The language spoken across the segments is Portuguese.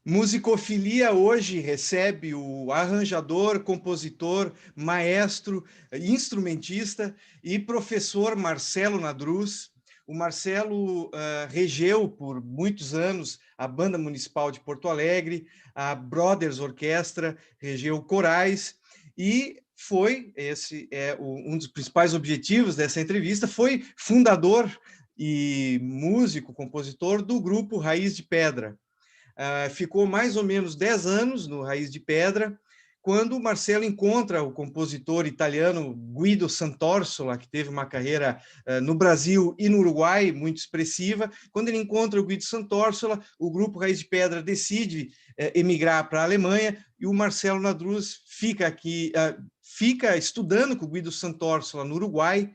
Musicofilia hoje recebe o arranjador, compositor, maestro, instrumentista e professor Marcelo Nadruz. O Marcelo regeu por muitos anos a Banda Municipal de Porto Alegre, a Brothers Orquestra, regeu corais e foi, esse é um dos principais objetivos dessa entrevista, foi fundador e músico, compositor do grupo Raiz de Pedra. Ficou mais ou menos 10 anos no Raiz de Pedra, quando o Marcelo encontra o compositor italiano Guido Santorsola, que teve uma carreira no Brasil e no Uruguai muito expressiva. Quando ele encontra o Guido Santorsola, o grupo Raiz de Pedra decide emigrar para a Alemanha e o Marcelo Nadruz fica aqui, fica estudando com o Guido Santorsola no Uruguai,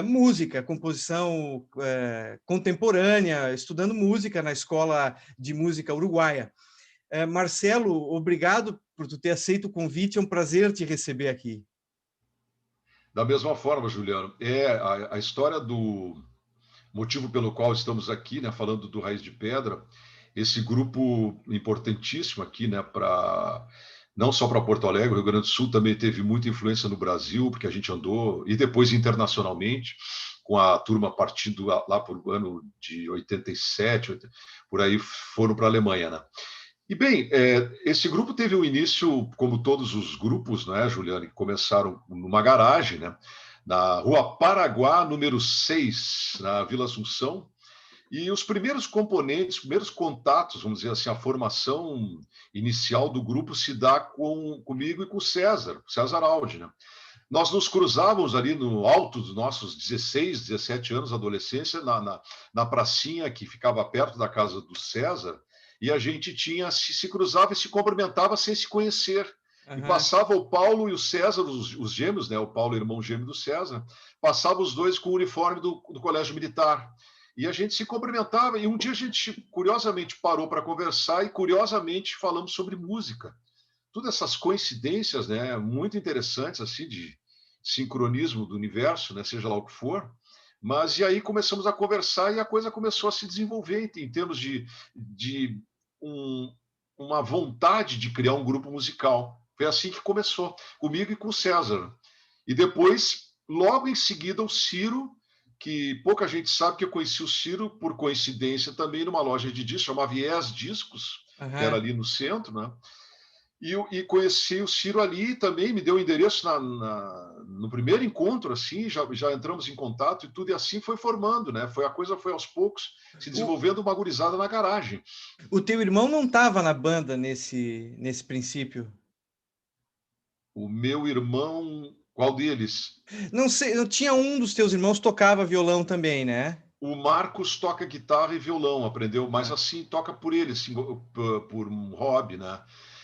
música, composição contemporânea, estudando música na Escola de Música Uruguaia. Marcelo, obrigado por tu ter aceito o convite, é um prazer te receber aqui. Da mesma forma, Juliano, a história do motivo pelo qual estamos aqui, né, falando do Raiz de Pedra, esse grupo importantíssimo aqui, né, para não só para Porto Alegre, o Rio Grande do Sul também teve muita influência no Brasil, porque a gente andou, e depois internacionalmente, com a turma partindo lá por ano de 87, por aí foram para a Alemanha, né? E bem, esse grupo teve um início, como todos os grupos, né, Juliano, que começaram numa garagem, né, na Rua Paraguá, número 6, na Vila Assunção. E os primeiros componentes, os primeiros contatos, vamos dizer assim, a formação inicial do grupo se dá comigo e com o César Aldi, né? Nós nos cruzávamos ali no alto dos nossos 16, 17 anos, adolescência, na pracinha que ficava perto da casa do César, e a gente se cruzava e se cumprimentava sem se conhecer. E passava o Paulo e o César, os gêmeos, né? O Paulo, irmão gêmeo do César, passava os dois com o uniforme do Colégio Militar. E a gente se cumprimentava, e um dia a gente, curiosamente, parou para conversar e, curiosamente, falamos sobre música. Todas essas coincidências, né, muito interessantes, assim, de sincronismo do universo, né, seja lá o que for. Mas e aí começamos a conversar e a coisa começou a se desenvolver em termos de uma vontade de criar um grupo musical. Foi assim que começou, comigo e com o César. E depois, logo em seguida, o Ciro, que pouca gente sabe que eu conheci o Ciro por coincidência também numa loja de discos, chamava Viés Discos, que era ali no centro, né? E conheci o Ciro ali também, me deu o endereço no primeiro encontro, assim, já entramos em contato e tudo, e assim foi formando, né? A coisa foi aos poucos se desenvolvendo, uma gurizada na garagem. O teu irmão não estava na banda nesse princípio? O meu irmão, qual deles? Não sei, eu tinha um dos teus irmãos tocava violão também, né? O Marcos toca guitarra e violão, aprendeu, mas Ah, assim, toca por ele, assim, por um hobby, né?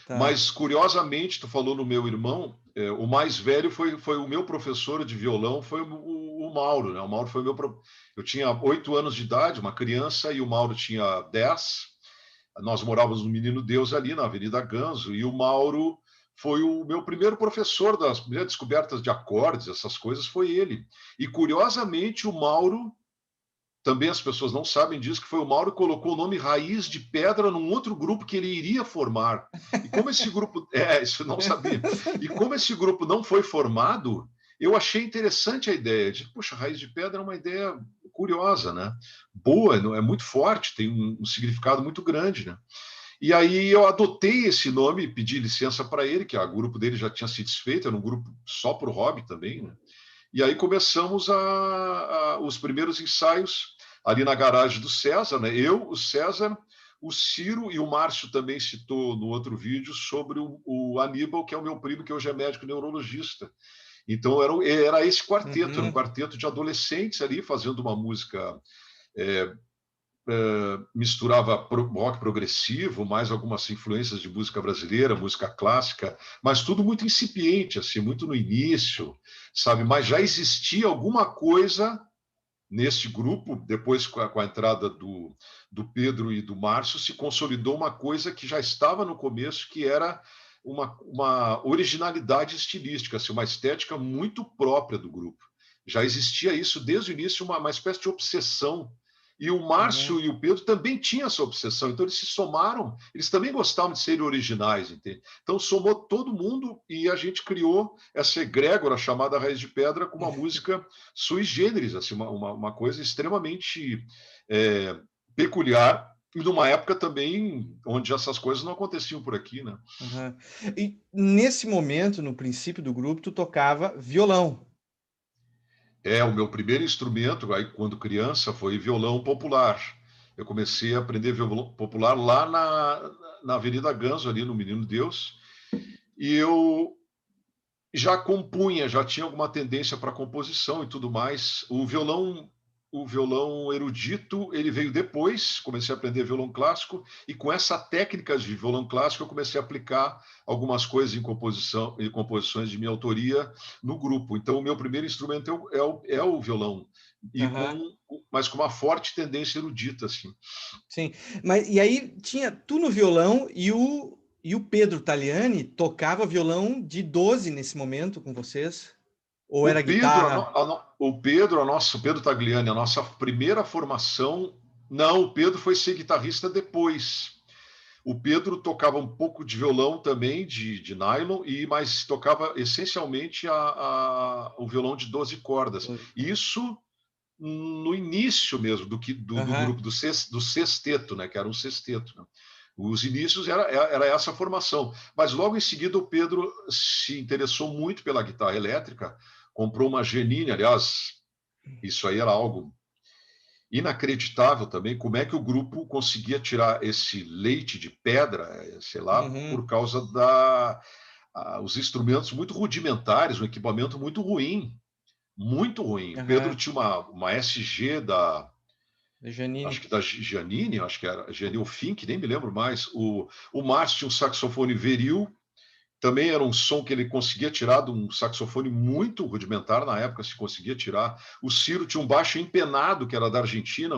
tá. Mas, curiosamente, tu falou no meu irmão, o mais velho foi o meu professor de violão, foi o Mauro, né? O Mauro foi Eu tinha 8 anos de idade, uma criança, e o Mauro tinha 10. Nós morávamos no Menino Deus ali, na Avenida Ganso, e o Mauro foi o meu primeiro professor das primeiras descobertas de acordes, essas coisas, foi ele. E, curiosamente, o Mauro também as pessoas não sabem disso, que foi o Mauro que colocou o nome Raiz de Pedra num outro grupo que ele iria formar. E como esse grupo... isso eu não sabia. E como esse grupo não foi formado, eu achei interessante a ideia. De, puxa, Raiz de Pedra é uma ideia curiosa, né? Boa, é muito forte, tem um significado muito grande, né? E aí eu adotei esse nome, pedi licença para ele, que o grupo dele já tinha se desfeito, era um grupo só por hobby também, né? E aí começamos os primeiros ensaios ali na garagem do César, né? Eu, o César, o Ciro e o Márcio também citou no outro vídeo sobre o Aníbal, que é o meu primo, que hoje é médico neurologista. Então era esse quarteto, era um quarteto de adolescentes ali fazendo uma música, misturava rock progressivo, mais algumas influências de música brasileira, música clássica, mas tudo muito incipiente, assim, muito no início, sabe? Mas já existia alguma coisa nesse grupo, depois com a entrada do Pedro e do Márcio, se consolidou uma coisa que já estava no começo, que era uma originalidade estilística, assim, uma estética muito própria do grupo. Já existia isso desde o início, uma espécie de obsessão E o Márcio e o Pedro também tinham essa obsessão, então eles se somaram, eles também gostavam de serem originais, entende? Então somou todo mundo e a gente criou essa egrégora chamada Raiz de Pedra com uma música sui generis, assim, uma coisa extremamente peculiar, e numa época também onde essas coisas não aconteciam por aqui, né? Uhum. E nesse momento, no princípio do grupo, tu tocava violão. O meu primeiro instrumento, aí, quando criança, foi violão popular. Eu comecei a aprender violão popular lá na Avenida Ganso, ali no Menino Deus, e eu já compunha, já tinha alguma tendência para composição e tudo mais. O violão erudito, ele veio depois, comecei a aprender violão clássico, e com essa técnica de violão clássico eu comecei a aplicar algumas coisas em composição e composições de minha autoria no grupo. Então o meu primeiro instrumento é o violão, Aham. mas com uma forte tendência erudita, assim. Sim. Mas e aí tinha tu no violão e o Pedro Taliani tocava violão de 12 nesse momento com vocês? Ou O era Pedro, guitarra? o Pedro Tagliani, a nossa primeira formação, não, o Pedro foi ser guitarrista depois. O Pedro tocava um pouco de violão também, de nylon, mas tocava essencialmente o violão de 12 cordas. Isso no início mesmo do Aham. grupo, do sexteto, né, que era um sexteto. Né? Os inícios era essa formação. Mas logo em seguida o Pedro se interessou muito pela guitarra elétrica, comprou uma Genini, aliás, isso aí era algo inacreditável também, como é que o grupo conseguia tirar esse leite de pedra, sei lá, Uhum. por causa os instrumentos muito rudimentares, um equipamento muito ruim, muito ruim. O Pedro Aham. tinha uma SG acho Janine. que da Giannini, acho que era Giannini Fink, nem me lembro mais. O Márcio tinha um saxofone viril, também era um som que ele conseguia tirar de um saxofone muito rudimentar, na época se conseguia tirar. O Ciro tinha um baixo empenado, que era da Argentina,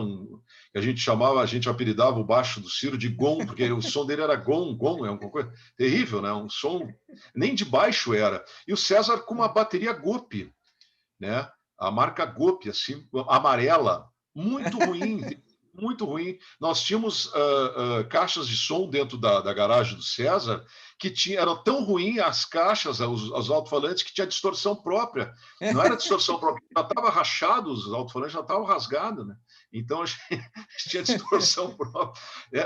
que a gente apelidava o baixo do Ciro de gom, porque o som dele era gom, é uma coisa terrível, né? Um som nem de baixo era. E o César com uma bateria Gope, né? A marca Gope, assim, amarela, muito ruim, muito ruim. Nós tínhamos caixas de som dentro da garagem do César que eram tão ruins as caixas, os alto-falantes, que tinha distorção própria. Não era distorção própria, já estava rachado, os alto-falantes já estavam rasgados, né? Então a gente tinha distorção própria.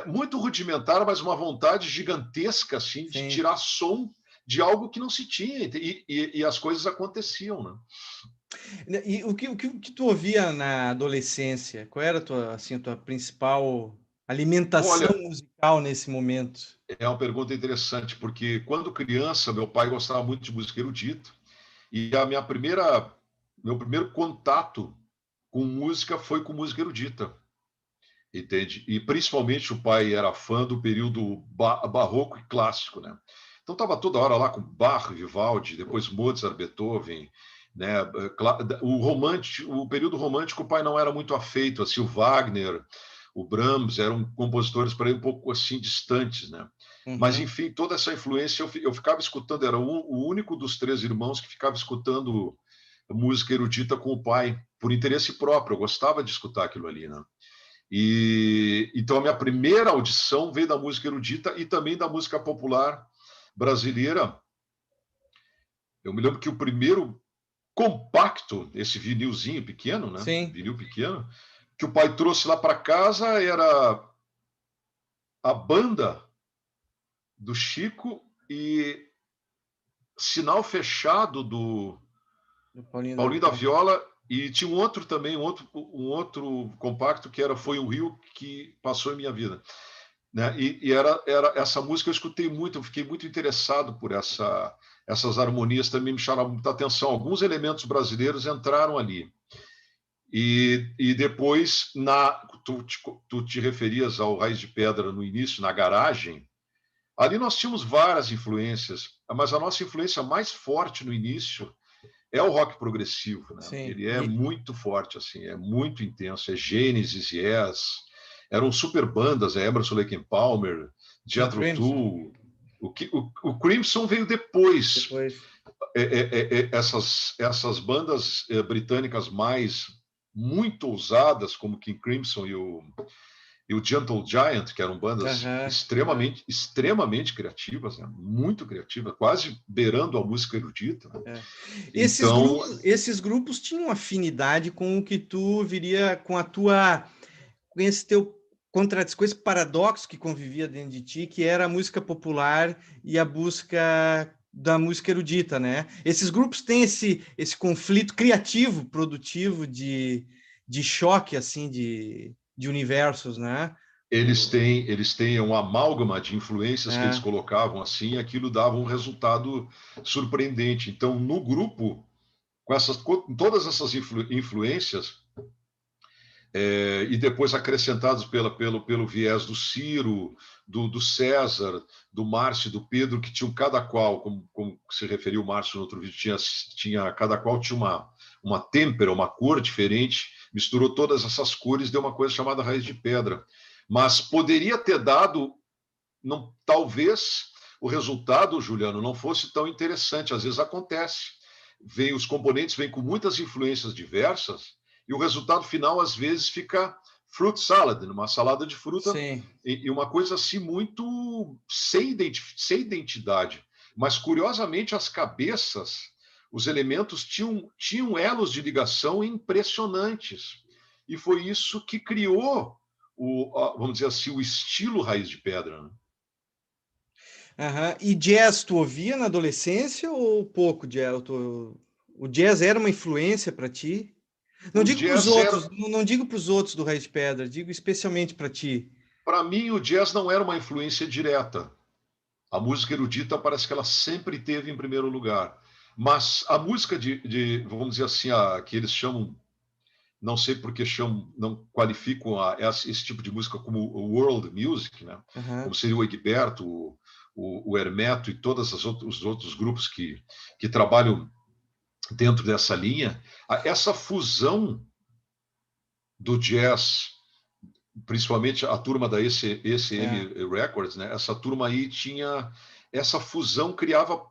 Muito rudimentar, mas uma vontade gigantesca assim, de Sim. tirar som de algo que não se tinha, e as coisas aconteciam, né? E o que tu ouvia na adolescência? Qual era a tua principal alimentação Olha, musical nesse momento? é uma pergunta interessante, porque quando criança, meu pai gostava muito de música erudita, e meu primeiro contato com música foi com música erudita, entende? E principalmente o pai era fã do período barroco e clássico, né? Então estava toda hora lá com Bach, Vivaldi, depois Mozart, Beethoven, né? O período romântico o pai não era muito afeito, assim, o Wagner, o Brahms eram compositores para ele um pouco assim distantes, né? Mas Uhum. enfim, toda essa influência eu ficava escutando, era o único dos três irmãos que ficava escutando música erudita com o pai, por interesse próprio, eu gostava de escutar aquilo ali, né? E então a minha primeira audição veio da música erudita e também da música popular brasileira. Eu me lembro que o primeiro compacto, esse vinilzinho pequeno, né? Sim. Vinil pequeno, que o pai trouxe lá para casa era a banda do Chico e Sinal Fechado do Do Paulinho da Paulinho da Viola. Viola, e tinha um outro também, um outro compacto que Foi o Rio que Passou em Minha Vida. Né? E era essa música eu escutei muito, eu fiquei muito interessado por essas harmonias, também me chamaram muita atenção. Alguns elementos brasileiros entraram ali. E depois, tu te referias ao Raiz de Pedra no início, na garagem. Ali nós tínhamos várias influências, mas a nossa influência mais forte no início é o rock progressivo, né? Sim. Ele é muito forte, assim, é muito intenso. É Genesis, Yes, eram super bandas, Emerson, Lake and Palmer, King Jethro Crimson. Tull. O Crimson veio depois. Depois. Essas bandas britânicas mais muito ousadas, como King Crimson e o Gentle Giant, que eram bandas extremamente criativas, né? Muito criativas, quase beirando a música erudita. Né? Então, Esses grupos tinham afinidade com o que tu viria, com esse teu com esse paradoxo que convivia dentro de ti, que era a música popular e a busca da música erudita, né? Esses grupos têm esse conflito criativo, produtivo, de choque, assim, de universos, né? eles têm uma amálgama de influências que eles colocavam assim, e aquilo dava um resultado surpreendente. Então, no grupo, com todas essas influências, e depois acrescentados pelo viés do Ciro, do César, do Márcio e do Pedro, que tinham cada qual, como se referiu o Márcio no outro vídeo, cada qual tinha uma têmpera, uma cor diferente, misturou todas essas cores, deu uma coisa chamada Raiz de Pedra. Mas poderia ter dado, não, talvez o resultado, Juliano, não fosse tão interessante. Às vezes acontece. Os componentes vêm com muitas influências diversas e o resultado final, às vezes, fica fruit salad, uma salada de fruta, e uma coisa assim muito sem identidade. Mas, curiosamente, as cabeças, os elementos tinham elos de ligação impressionantes. E foi isso que criou vamos dizer assim, o estilo Raiz de Pedra. Né? E jazz tu ouvia na adolescência ou pouco jazz? O jazz era uma influência para ti? Não digo para os outros, não digo para os outros do Raiz de Pedra, digo especialmente para ti. Para mim, o jazz não era uma influência direta. A música erudita parece que ela sempre teve em primeiro lugar. Mas a música vamos dizer assim, que eles chamam, não sei por que chamam, não qualificam esse tipo de música como world music, né? Como seria o Egberto, o Hermeto e todos os outros grupos que trabalham dentro dessa linha. Essa fusão do jazz, principalmente a turma da ECM Records, né? Essa turma aí tinha essa fusão, criava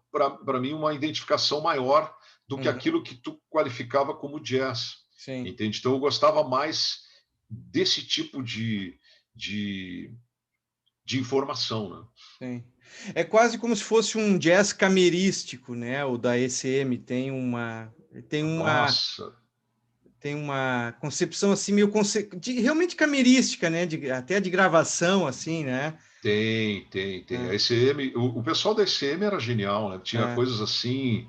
para mim uma identificação maior do que aquilo que tu qualificava como jazz. Sim. Entende? Então eu gostava mais desse tipo de informação, né? Sim. É quase como se fosse um jazz camerístico, né? O da ECM Nossa. Tem uma concepção assim meio realmente camerística, né? Até de gravação, assim, né? Tem. A ECM, o pessoal da ECM era genial, né? Tinha coisas assim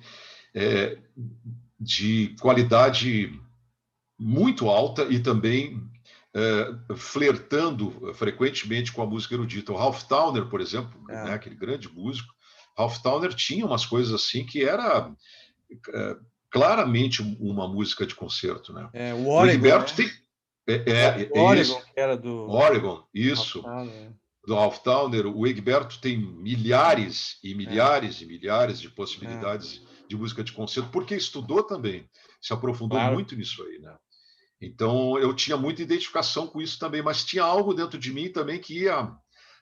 de qualidade muito alta e também flertando frequentemente com a música erudita. O Ralph Towner, por exemplo, né? Aquele grande músico, Ralph Towner tinha umas coisas assim que era claramente uma música de concerto, né? O Oregon, Egberto né? tem Oregon, que era do Oregon, isso. Do Ralph Towner, o Egberto tem milhares e milhares e milhares de possibilidades de música de concerto, porque estudou também, se aprofundou muito nisso aí, né? Então, eu tinha muita identificação com isso também, mas tinha algo dentro de mim também que ia,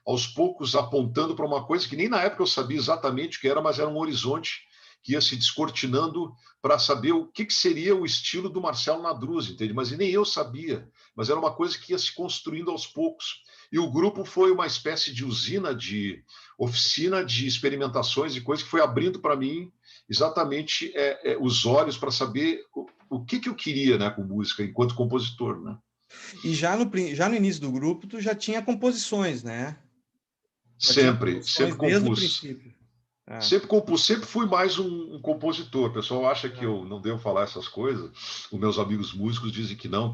aos poucos, apontando para uma coisa que nem na época eu sabia exatamente o que era, mas era um horizonte que ia se descortinando para saber o que seria o estilo do Marcelo Nadruz, entende? Mas nem eu sabia, mas era uma coisa que ia se construindo aos poucos. E o grupo foi uma espécie de oficina de experimentações e coisas que foi abrindo para mim exatamente os olhos para saber o que eu queria, né, com música, enquanto compositor, né? E já no início do grupo, tu já tinha composições, né? Sempre Desde o compus. princípio. Sempre compus, sempre fui mais um compositor. O pessoal acha que eu não devo falar essas coisas. Os meus amigos músicos dizem que não,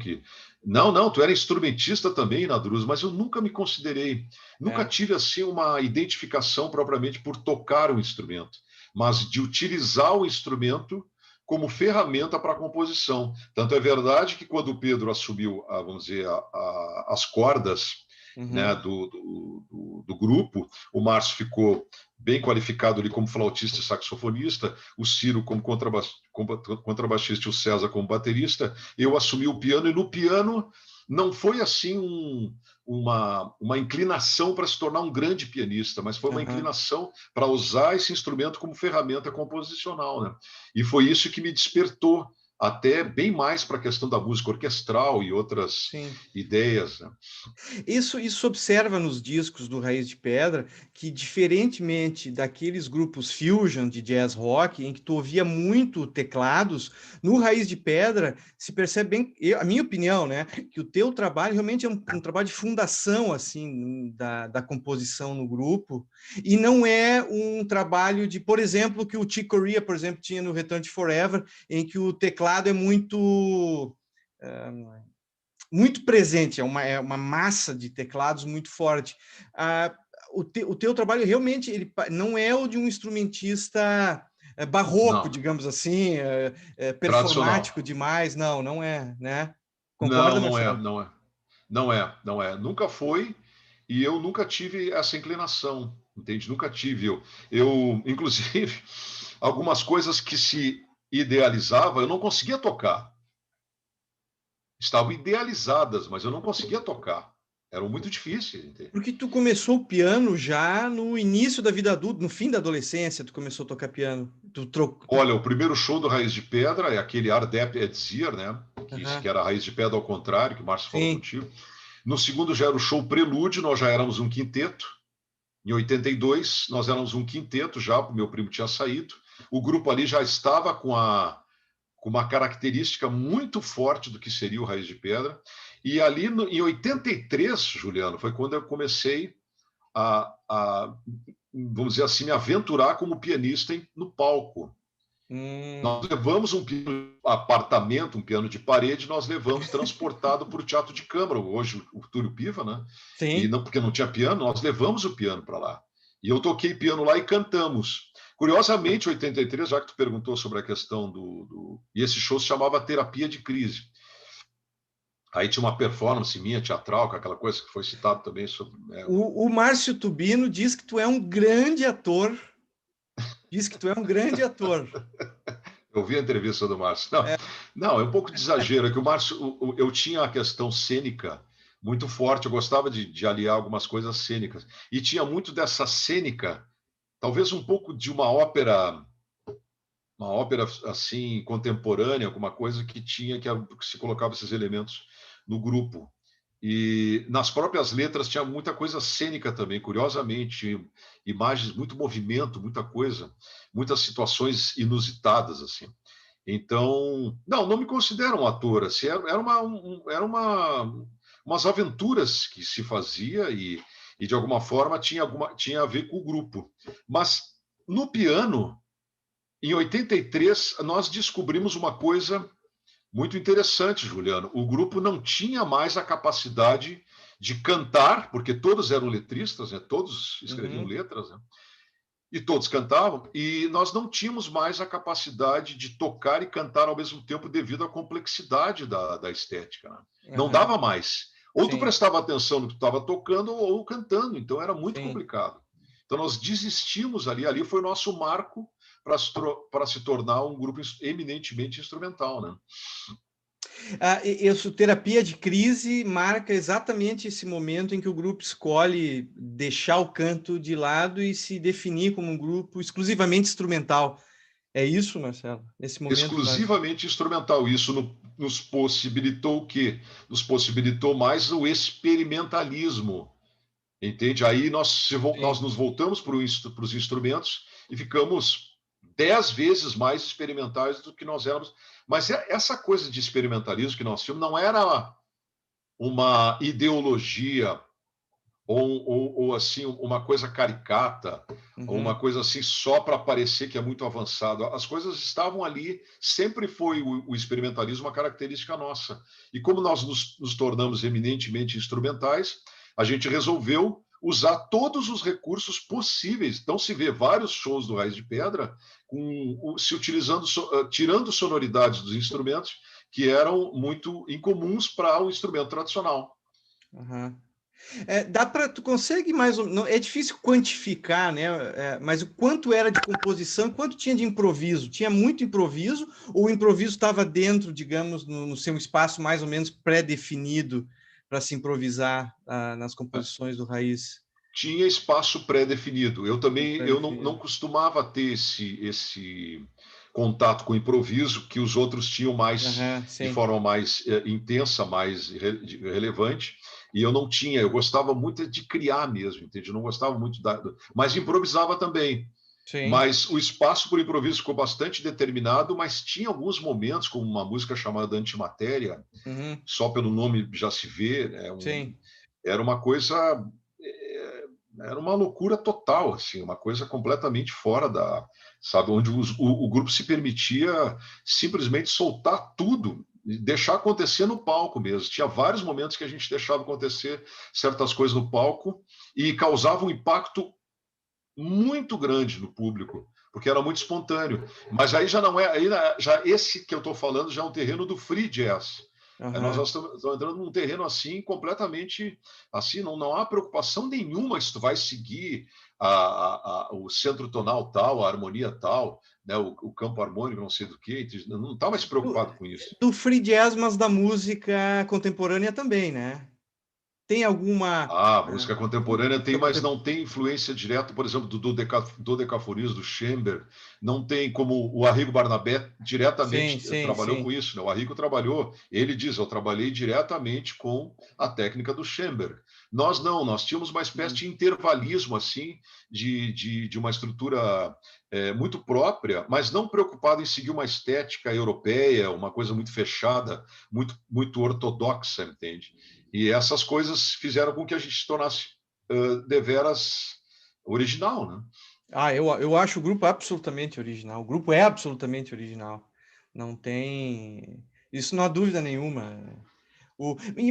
tu era instrumentista também, Nadruz, mas eu nunca me considerei, nunca tive assim uma identificação propriamente por tocar um instrumento, mas de utilizar o instrumento como ferramenta para a composição. Tanto é verdade que quando o Pedro assumiu, vamos dizer, as cordas, né, do grupo, o Márcio ficou bem qualificado ali como flautista e saxofonista, o Ciro como contrabaixista e o César como baterista. Eu assumi o piano, e no piano não foi assim uma inclinação para se tornar um grande pianista, mas foi uma inclinação para usar esse instrumento como ferramenta composicional, né? E foi isso que me despertou até bem mais para a questão da música orquestral e outras Sim. ideias, né? Isso observa nos discos do Raiz de Pedra, que diferentemente daqueles grupos fusion de jazz rock, em que tu ouvia muito teclados, no Raiz de Pedra se percebe bem, a minha opinião, né, que o teu trabalho realmente é um trabalho de fundação, assim, da composição no grupo, e não é um trabalho de, por exemplo, que o Chick Corea, por exemplo, tinha no Return to Forever, em que o teclado é muito presente, é uma massa de teclados muito forte. O teu trabalho realmente ele não é o de um instrumentista barroco, Não, digamos assim, performático tradicional. demais, não é, né? Não, Concorda, não é, Marcelo? não é. Não é, não é. Nunca foi e eu nunca tive essa inclinação, entende? Nunca tive. Inclusive, algumas coisas que se idealizava, eu não conseguia tocar. Estavam idealizadas, mas eu não conseguia tocar. Eram muito difíceis, entende? Porque tu começou o piano já no início da vida adulta, no fim da adolescência, tu começou a tocar piano. Olha, o primeiro show do Raiz de Pedra é aquele Ardep Edzir, né? Que Aham, era a Raiz de Pedra ao contrário, que o Márcio falou sim. contigo. No segundo já era o show Prelúdio, nós já éramos um quinteto. Em 82, nós éramos um quinteto já, o meu primo tinha saído. O grupo ali já estava com uma característica muito forte do que seria o Raiz de Pedra. E ali em 83, Juliano, foi quando eu comecei vamos dizer assim, me aventurar como pianista no palco. Hum. Nós levamos um apartamento, um piano de parede, nós levamos transportado para o Teatro de Câmara, hoje o Túlio Piva, né? E Sim. não, porque não tinha piano, nós levamos o piano para lá. E eu toquei piano lá e cantamos. Curiosamente, 83, já que tu perguntou sobre a questão E esse show se chamava Terapia de Crise. Aí tinha uma performance minha, teatral, com aquela coisa que foi citado também sobre. O Márcio Tubino diz que tu é um grande ator. Diz que tu é um grande ator. Eu vi a entrevista do Márcio. Não, não, é um pouco de exagero. É que o Márcio, eu tinha a questão cênica muito forte. Eu gostava de aliar algumas coisas cênicas. E tinha muito dessa cênica, talvez um pouco de uma ópera assim contemporânea, alguma coisa que tinha que se colocava esses elementos no grupo. E nas próprias letras tinha muita coisa cênica também, curiosamente, imagens, muito movimento, muita coisa, muitas situações inusitadas assim. Então, não me considero um ator, assim, umas aventuras que se fazia e de alguma forma tinha a ver com o grupo. Mas no piano, em 83, nós descobrimos uma coisa muito interessante, Juliano. O grupo não tinha mais a capacidade de cantar, porque todos eram letristas, né? Todos escreviam Uhum, letras, né? E todos cantavam, e nós não tínhamos mais a capacidade de tocar e cantar ao mesmo tempo devido à complexidade da estética. Né? Não aham, dava mais. Ou tu sim, prestava atenção no que tu estava tocando ou cantando, então era muito sim. complicado. Então nós desistimos ali foi o nosso marco para se tornar um grupo eminentemente instrumental. Né? Isso, terapia de crise marca exatamente esse momento em que o grupo escolhe deixar o canto de lado e se definir como um grupo exclusivamente instrumental. É isso, Marcelo? Nesse momento, nós. Exclusivamente instrumental. Isso nos possibilitou o quê? Nos possibilitou mais o experimentalismo. Entende? Aí nós Sim. nos voltamos para os instrumentos e ficamos 10 vezes mais experimentais do que nós éramos. Mas essa coisa de experimentalismo que nós tínhamos não era uma ideologia ou assim uma coisa caricata, ou uma Uhum. coisa assim só para parecer que é muito avançado. As coisas estavam ali, sempre foi o experimentalismo uma característica nossa. E como nós nos tornamos eminentemente instrumentais, a gente resolveu usar todos os recursos possíveis. Então se vê vários shows do Raiz de Pedra se utilizando, tirando sonoridades dos instrumentos que eram muito incomuns para o instrumento tradicional. Uhum. Tu consegue mais ou menos, é difícil quantificar, né? Mas o quanto era de composição, quanto tinha de improviso? Tinha muito improviso ou o improviso estava dentro, digamos, no seu espaço mais ou menos pré-definido para se improvisar nas composições do Raiz? Tinha espaço pré-definido. Eu também eu não Pré-definido. costumava ter esse contato com o improviso que os outros tinham mais, de sim. forma mais intensa, mais relevante, e eu não tinha. Eu gostava muito de criar mesmo, entende? Eu não gostava muito mas improvisava também. Sim. Mas o espaço para o improviso ficou bastante determinado, mas tinha alguns momentos, como uma música chamada Antimatéria, Uhum. só pelo nome já se vê, Sim. era uma coisa, é, era uma loucura total, assim, uma coisa completamente fora da, sabe, onde o grupo se permitia simplesmente soltar tudo, deixar acontecer no palco mesmo. Tinha vários momentos que a gente deixava acontecer certas coisas no palco e causava um impacto muito grande no público, porque era muito espontâneo. Mas aí já não é, aí já esse que eu estou falando já é um terreno do free jazz. Nós já Aham. estamos entrando num terreno assim completamente assim, não há preocupação nenhuma se tu vai seguir o centro tonal tal, a harmonia tal, né, o campo harmônico, não sei do que, não está mais Do, preocupado com isso. do free jazz, mas da música contemporânea também, né? Tem alguma Ah, música contemporânea tem, música mas não tem influência direta, por exemplo, do dodecafonismo, do Schoenberg, não tem como o Arrigo Barnabé Sim, diretamente sim, trabalhou sim. com isso, né? O Arrigo trabalhou, ele diz, eu trabalhei diretamente com a técnica do Schoenberg. Nós não, nós tínhamos uma espécie Hum. de intervalismo, assim, de uma estrutura muito própria, mas não preocupado em seguir uma estética europeia, uma coisa muito fechada, muito ortodoxa, entende? E essas coisas fizeram com que a gente se tornasse deveras original, né? Eu acho o grupo absolutamente original. O grupo é absolutamente original. Não tem. Isso não há dúvida nenhuma.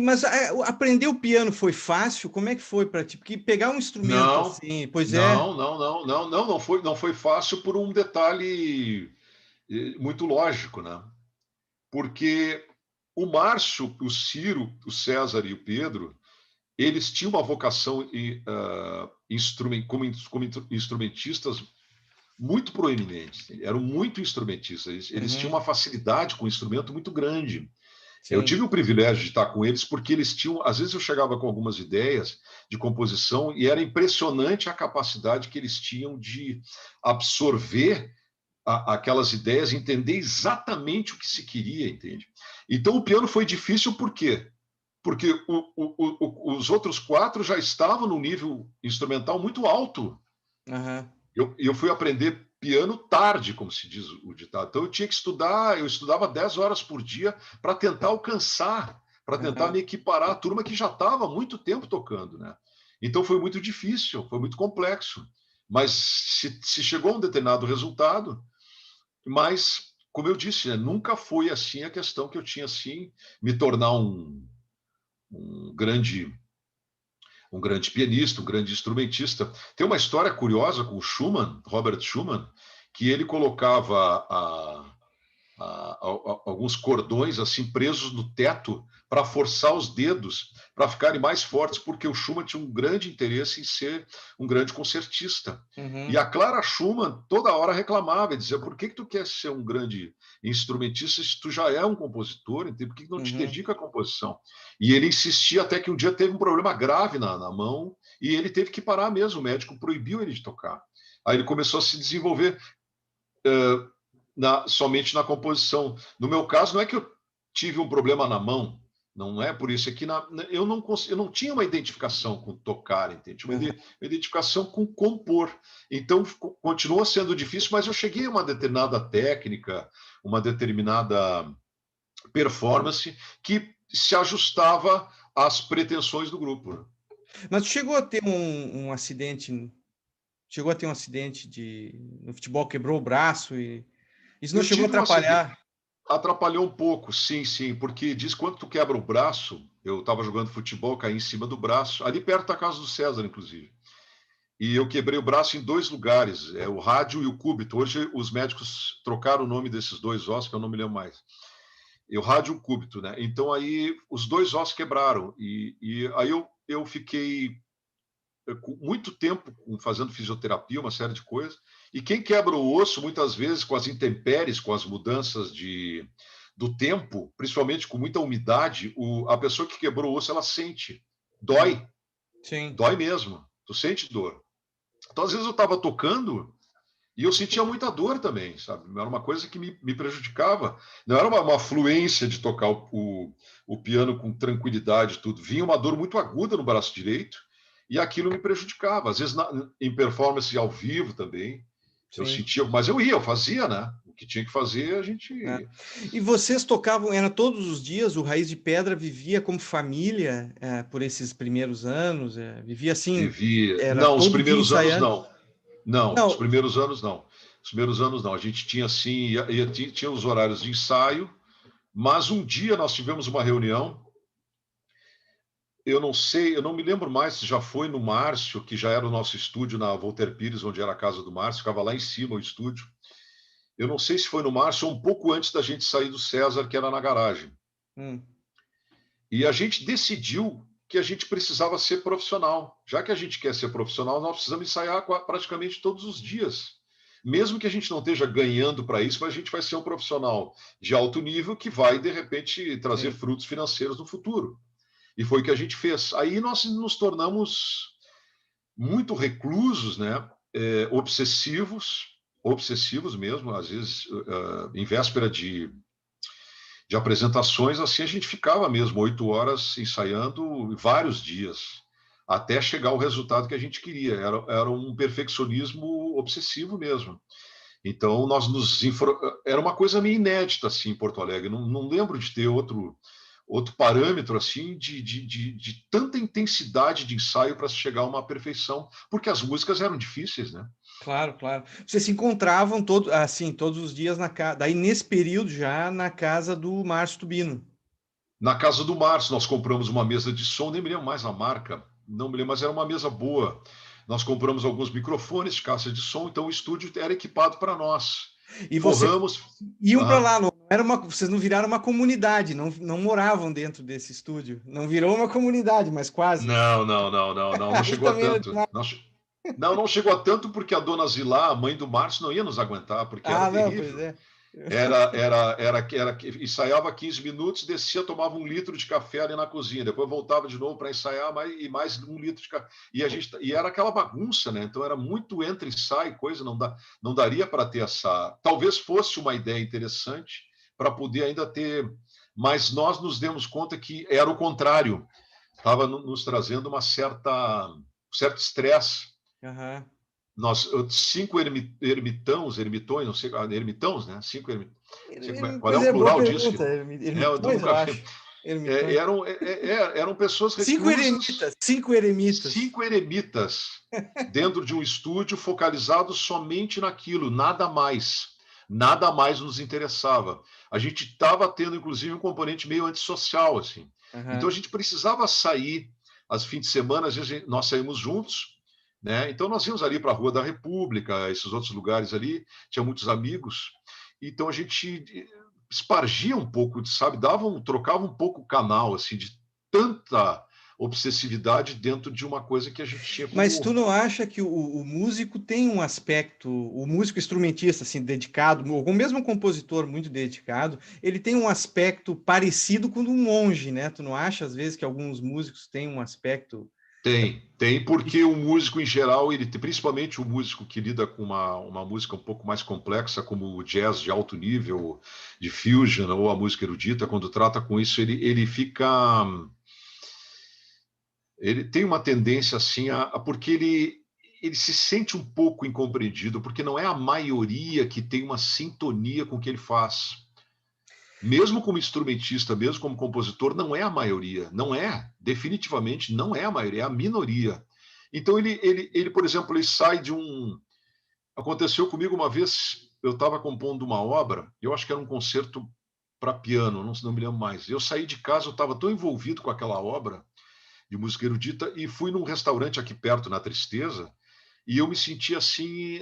Mas aprender o piano foi fácil? Como é que foi para ti? Porque pegar um instrumento Não, assim, pois é. não foi fácil por um detalhe muito lógico, né? Porque o Márcio, o Ciro, o César e o Pedro, eles tinham uma vocação como instrumentistas muito proeminentes, eram muito instrumentistas, eles tinham Uhum, uma facilidade com o instrumento muito grande. Eu sim. tive o privilégio de estar com eles porque eles tinham, às vezes eu chegava com algumas ideias de composição e era impressionante a capacidade que eles tinham de absorver aquelas ideias, entender exatamente o que se queria, entende? Então o piano foi difícil por quê? Porque os outros quatro já estavam no nível instrumental muito alto. Aham, Eu fui aprender piano tarde, como se diz o ditado. Então eu tinha que estudar, eu estudava 10 horas por dia para tentar alcançar, para tentar aham. me equiparar à turma que já estava há muito tempo tocando, né? Então foi muito difícil, foi muito complexo. Mas se chegou a um determinado resultado, mas, como eu disse, né, nunca foi assim a questão que eu tinha assim, me tornar um grande um grande pianista, um grande instrumentista. Tem uma história curiosa com o Schumann, Robert Schumann, que ele colocava alguns cordões assim presos no teto para forçar os dedos para ficarem mais fortes, porque o Schumann tinha um grande interesse em ser um grande concertista. E Uhum, a Clara Schumann toda hora reclamava e dizia: por que tu quer ser um grande instrumentista se tu já é um compositor? Então, por que não te uhum. dedica à composição? E ele insistia até que um dia teve um problema grave na mão e ele teve que parar mesmo. O médico proibiu ele de tocar. Aí ele começou a se desenvolver somente na composição. No meu caso, não é que eu tive um problema na mão, não é por isso. É que eu não tinha uma identificação com tocar, entende? Uma identificação com compor. Então, continua sendo difícil, mas eu cheguei a uma determinada técnica, uma determinada performance que se ajustava às pretensões do grupo. Mas tu chegou a ter um acidente, chegou a ter um acidente no futebol, quebrou o braço e isso não Eu chegou a tive um acidente. atrapalhar? Atrapalhou um pouco, sim, sim, porque diz quando tu quebra o braço, eu estava jogando futebol, caí em cima do braço, ali perto da casa do César, inclusive. E eu quebrei o braço em dois lugares, o rádio e o cúbito. Hoje os médicos trocaram o nome desses dois ossos, que eu não me lembro mais. E o rádio e o cúbito, né? Então aí os dois ossos quebraram. E aí eu fiquei com muito tempo fazendo fisioterapia, uma série de coisas. E quem quebra o osso, muitas vezes, com as intempéries, com as mudanças do tempo, principalmente com muita umidade, a pessoa que quebrou o osso, ela sente. Hum, Dói, sim. dói mesmo. Tu sente dor. Então, às vezes, eu estava tocando E eu sentia muita dor também, sabe? Era uma coisa que me prejudicava. Não era uma fluência de tocar o piano com tranquilidade e tudo. Vinha uma dor muito aguda no braço direito e aquilo me prejudicava. Às vezes, em performance ao vivo também, eu Sim. sentia... Mas eu fazia, né? O que tinha que fazer, a Né? gente... E vocês tocavam, era todos os dias, o Raiz de Pedra vivia como família por esses primeiros anos, vivia assim, Vivia... era Não, os todo dia primeiros anos, ensaiando? não. Não, os Não, primeiros anos, não. Os primeiros anos, não. A gente tinha, assim... tinha os horários de ensaio, mas um dia nós tivemos uma reunião. Eu não sei, eu não me lembro mais se já foi no Márcio, que já era o nosso estúdio na Voltaire Pires, onde era a casa do Márcio, ficava lá em cima o estúdio. Eu não sei se foi no Márcio ou um pouco antes da gente sair do César, que era na garagem. hum, E a gente decidiu que a gente precisava ser profissional. Já que a gente quer ser profissional, nós precisamos ensaiar praticamente todos os dias. Mesmo que a gente não esteja ganhando para isso, mas a gente vai ser um profissional de alto nível que vai, de repente, trazer sim. frutos financeiros no futuro. E foi o que a gente fez. Aí nós nos tornamos muito reclusos, né? Obsessivos mesmo, às vezes, em véspera de apresentações, assim, a gente ficava mesmo 8 horas ensaiando vários dias, até chegar ao resultado que a gente queria. Era um perfeccionismo obsessivo mesmo. Então, era uma coisa meio inédita, assim, em Porto Alegre. Não lembro de ter outro parâmetro assim de tanta intensidade de ensaio para chegar a uma perfeição, porque as músicas eram difíceis, né? Claro, claro. Vocês se encontravam assim, todos os dias na casa, daí nesse período já na casa do Márcio Tubino. Na casa do Márcio, nós compramos uma mesa de som, nem me lembro mais a marca, não me lembro, mas era uma mesa boa. Nós compramos alguns microfones de caixa de som, então o estúdio era equipado para nós. E vocês Forramos. iam para Aham. lá, não era vocês não viraram uma comunidade, não moravam dentro desse estúdio. Não virou uma comunidade, mas quase. Não Aí chegou a também tanto. Não chegou a tanto porque a dona Zilá, a mãe do Márcio, não ia nos aguentar, porque era Ah, não, pois terrível. é. Ensaiava 15 minutos, descia, tomava 1 litro de café ali na cozinha, depois voltava de novo para ensaiar mais 1 litro de café. E era aquela bagunça, né? Então era muito entra e sai, coisa, não daria para ter essa. Talvez fosse uma ideia interessante para poder ainda ter, mas nós nos demos conta que era o contrário, estava nos trazendo certo estresse. Aham. Nós 5 ermitões, não sei, ermitãos, né? Qual é Pois o é, boa plural disso? pergunta. Eu Ermitões, eu nunca vi. acho. Ermitões. Eram pessoas Cinco reclusas, eremitas, 5 eremitas. 5 eremitas, dentro de um estúdio focalizados somente naquilo, nada mais. Nada mais nos interessava. A gente estava tendo, inclusive, um componente meio antissocial, assim. Então, a Aham. gente precisava sair aos fins de semana, às vezes nós saímos juntos, né? Então, nós íamos ali para a Rua da República, esses outros lugares ali, tinha muitos amigos. Então, a gente espargia um pouco, sabe? Trocava um pouco o canal, assim, de tanta obsessividade dentro de uma coisa que a gente tinha Mas tu como... não acha que o músico tem um aspecto, o músico instrumentista, assim, dedicado, ou mesmo um compositor muito dedicado, ele tem um aspecto parecido com o de um monge, né? Tu não acha, às vezes, que alguns músicos têm um aspecto... Tem, porque o músico em geral, principalmente o músico que lida com uma música um pouco mais complexa, como o jazz de alto nível, de fusion, ou a música erudita, quando trata com isso, ele tem uma tendência assim, porque ele se sente um pouco incompreendido, porque não é a maioria que tem uma sintonia com o que ele faz. Mesmo como instrumentista, mesmo como compositor, não é a maioria, não é, definitivamente não é a maioria, é a minoria. Então por exemplo, ele sai de um... Aconteceu comigo uma vez, eu estava compondo uma obra, eu acho que era um concerto para piano, não me lembro mais. Eu saí de casa, eu estava tão envolvido com aquela obra de música erudita e fui num restaurante aqui perto, na Tristeza, e eu me senti assim,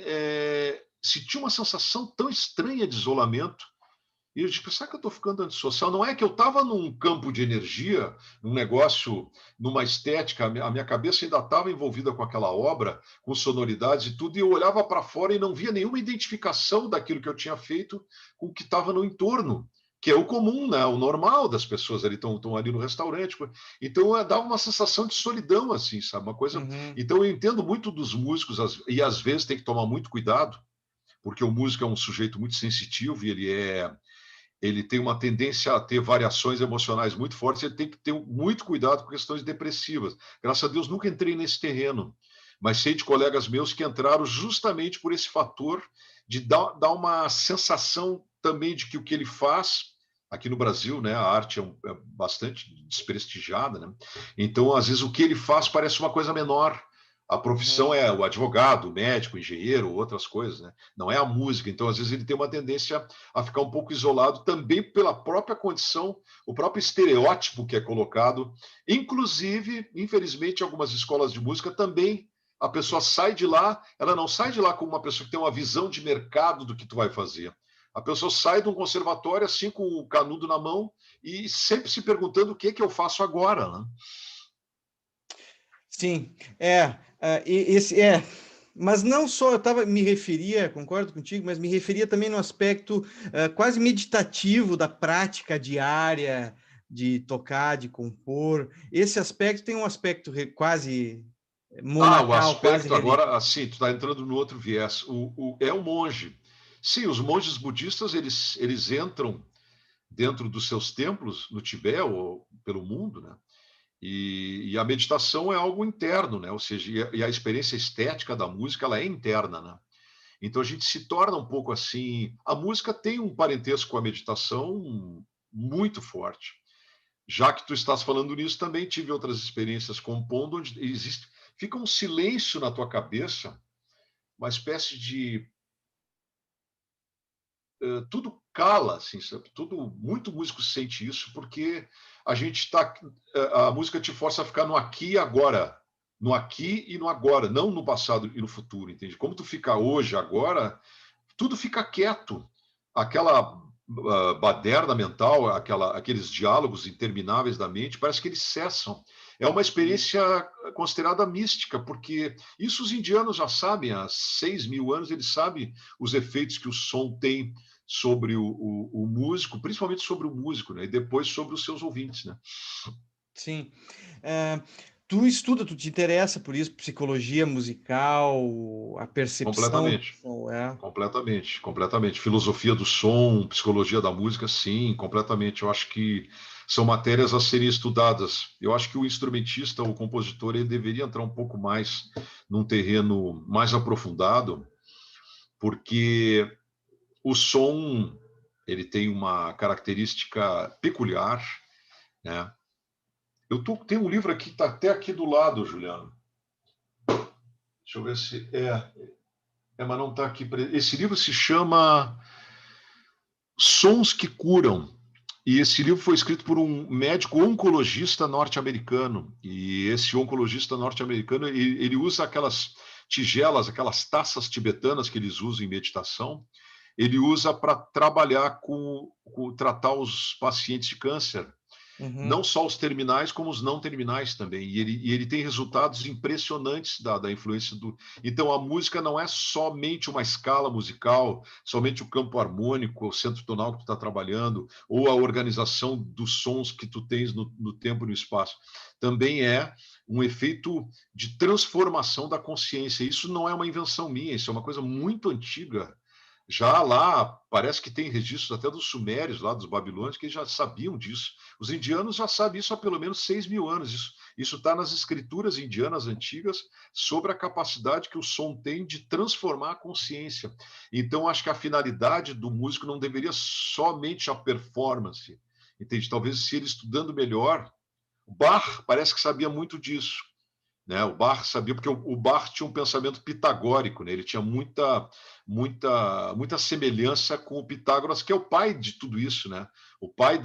senti uma sensação tão estranha de isolamento. E eu disse, será que eu estou ficando antissocial? Não é que eu estava num campo de energia, num negócio, numa estética, a minha cabeça ainda estava envolvida com aquela obra, com sonoridades e tudo, e eu olhava para fora e não via nenhuma identificação daquilo que eu tinha feito com o que estava no entorno, que é o comum, né? O normal das pessoas ali, estão ali no restaurante. Então, dava uma sensação de solidão, assim, sabe? Uma coisa... Uhum. Então, eu entendo muito dos músicos, e às vezes tem que tomar muito cuidado, porque o músico é um sujeito muito sensitivo e ele tem uma tendência a ter variações emocionais muito fortes, ele tem que ter muito cuidado com questões depressivas. Graças a Deus nunca entrei nesse terreno, mas sei de colegas meus que entraram justamente por esse fator de dar uma sensação também de que o que ele faz, aqui no Brasil, né, a arte é bastante desprestigiada, né? Então, às vezes, o que ele faz parece uma coisa menor. A profissão é o advogado, o médico, o engenheiro, outras coisas, né? Não é a música. Então, às vezes, ele tem uma tendência a ficar um pouco isolado também pela própria condição, o próprio estereótipo que é colocado. Inclusive, infelizmente, algumas escolas de música também, a pessoa sai de lá, ela não sai de lá como uma pessoa que tem uma visão de mercado do que tu vai fazer. A pessoa sai de um conservatório assim com o canudo na mão e sempre se perguntando o que é que eu faço agora, né? Sim, mas não só me referia, concordo contigo, mas me referia também no aspecto quase meditativo da prática diária de tocar, de compor. Esse aspecto tem um aspecto quase O monacal, quase aspecto religioso. agora, assim, tu está entrando no outro viés. É o monge. Sim, os monges budistas, eles entram dentro dos seus templos, no Tibete ou pelo mundo, né? E a meditação é algo interno, né? Ou seja, e a experiência estética da música, ela é interna, né? Então a gente se torna um pouco assim. A música tem um parentesco com a meditação muito forte. Já que tu estás falando nisso, também tive outras experiências compondo, onde fica um silêncio na tua cabeça, uma espécie de tudo cala, assim, sabe? Tudo, muito músico sente isso, porque a gente está, a música te força a ficar no aqui e agora, no aqui e no agora, não no passado e no futuro, entende? Como tu fica hoje, agora, tudo fica quieto. Aquela baderna mental, aqueles diálogos intermináveis da mente, parece que eles cessam. É uma experiência considerada mística, porque isso os indianos já sabem, há 6.000 anos eles sabem os efeitos que o som tem sobre o músico, principalmente sobre o músico, né? E depois sobre os seus ouvintes, né? Sim. Tu estuda, tu te interessa por isso, psicologia musical, a percepção do Completamente. som, Completamente, completamente. Filosofia do som, psicologia da música, sim, completamente. Eu acho que são matérias a serem estudadas. Eu acho que o instrumentista, o compositor, ele deveria entrar um pouco mais num terreno mais aprofundado, porque o som ele tem uma característica peculiar, né? Tem um livro aqui, está até aqui do lado, Juliano. Deixa eu ver se mas não está aqui. Esse livro se chama Sons que Curam. E esse livro foi escrito por um médico oncologista norte-americano. E esse oncologista norte-americano, ele usa aquelas tigelas, aquelas taças tibetanas que eles usam em meditação, ele usa para trabalhar tratar os pacientes de câncer. Uhum. Não só os terminais, como os não terminais também. E ele tem resultados impressionantes da influência do. Então, a música não é somente uma escala musical, somente o campo harmônico, o centro tonal que tu está trabalhando, ou a organização dos sons que tu tens no tempo e no espaço. Também é um efeito de transformação da consciência. Isso não é uma invenção minha, isso é uma coisa muito antiga. Já lá, parece que tem registros até dos sumérios, lá dos babilônios, que já sabiam disso. Os indianos já sabem isso há pelo menos 6.000 anos. Isso está nas escrituras indianas antigas sobre a capacidade que o som tem de transformar a consciência. Então, acho que a finalidade do músico não deveria somente a performance. Entende? Talvez se ele estudando melhor, o Bach parece que sabia muito disso. Né? O Bach sabia, porque o Bach tinha um pensamento pitagórico, né? Ele tinha muita semelhança com o Pitágoras, que é o pai de tudo isso, né? O pai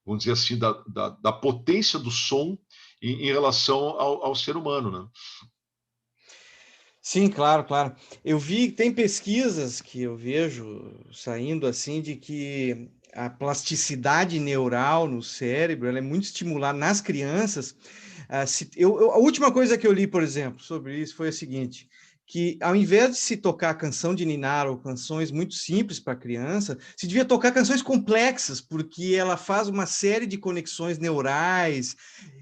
vamos dizer assim, da potência do som em relação ao ser humano, né? Sim, claro, claro. Eu vi, tem pesquisas que eu vejo saindo assim de que a plasticidade neural no cérebro ela é muito estimulada nas crianças. A última coisa que eu li, por exemplo, sobre isso foi a seguinte, que ao invés de se tocar canção de ninar ou canções muito simples para criança, se devia tocar canções complexas, porque ela faz uma série de conexões neurais,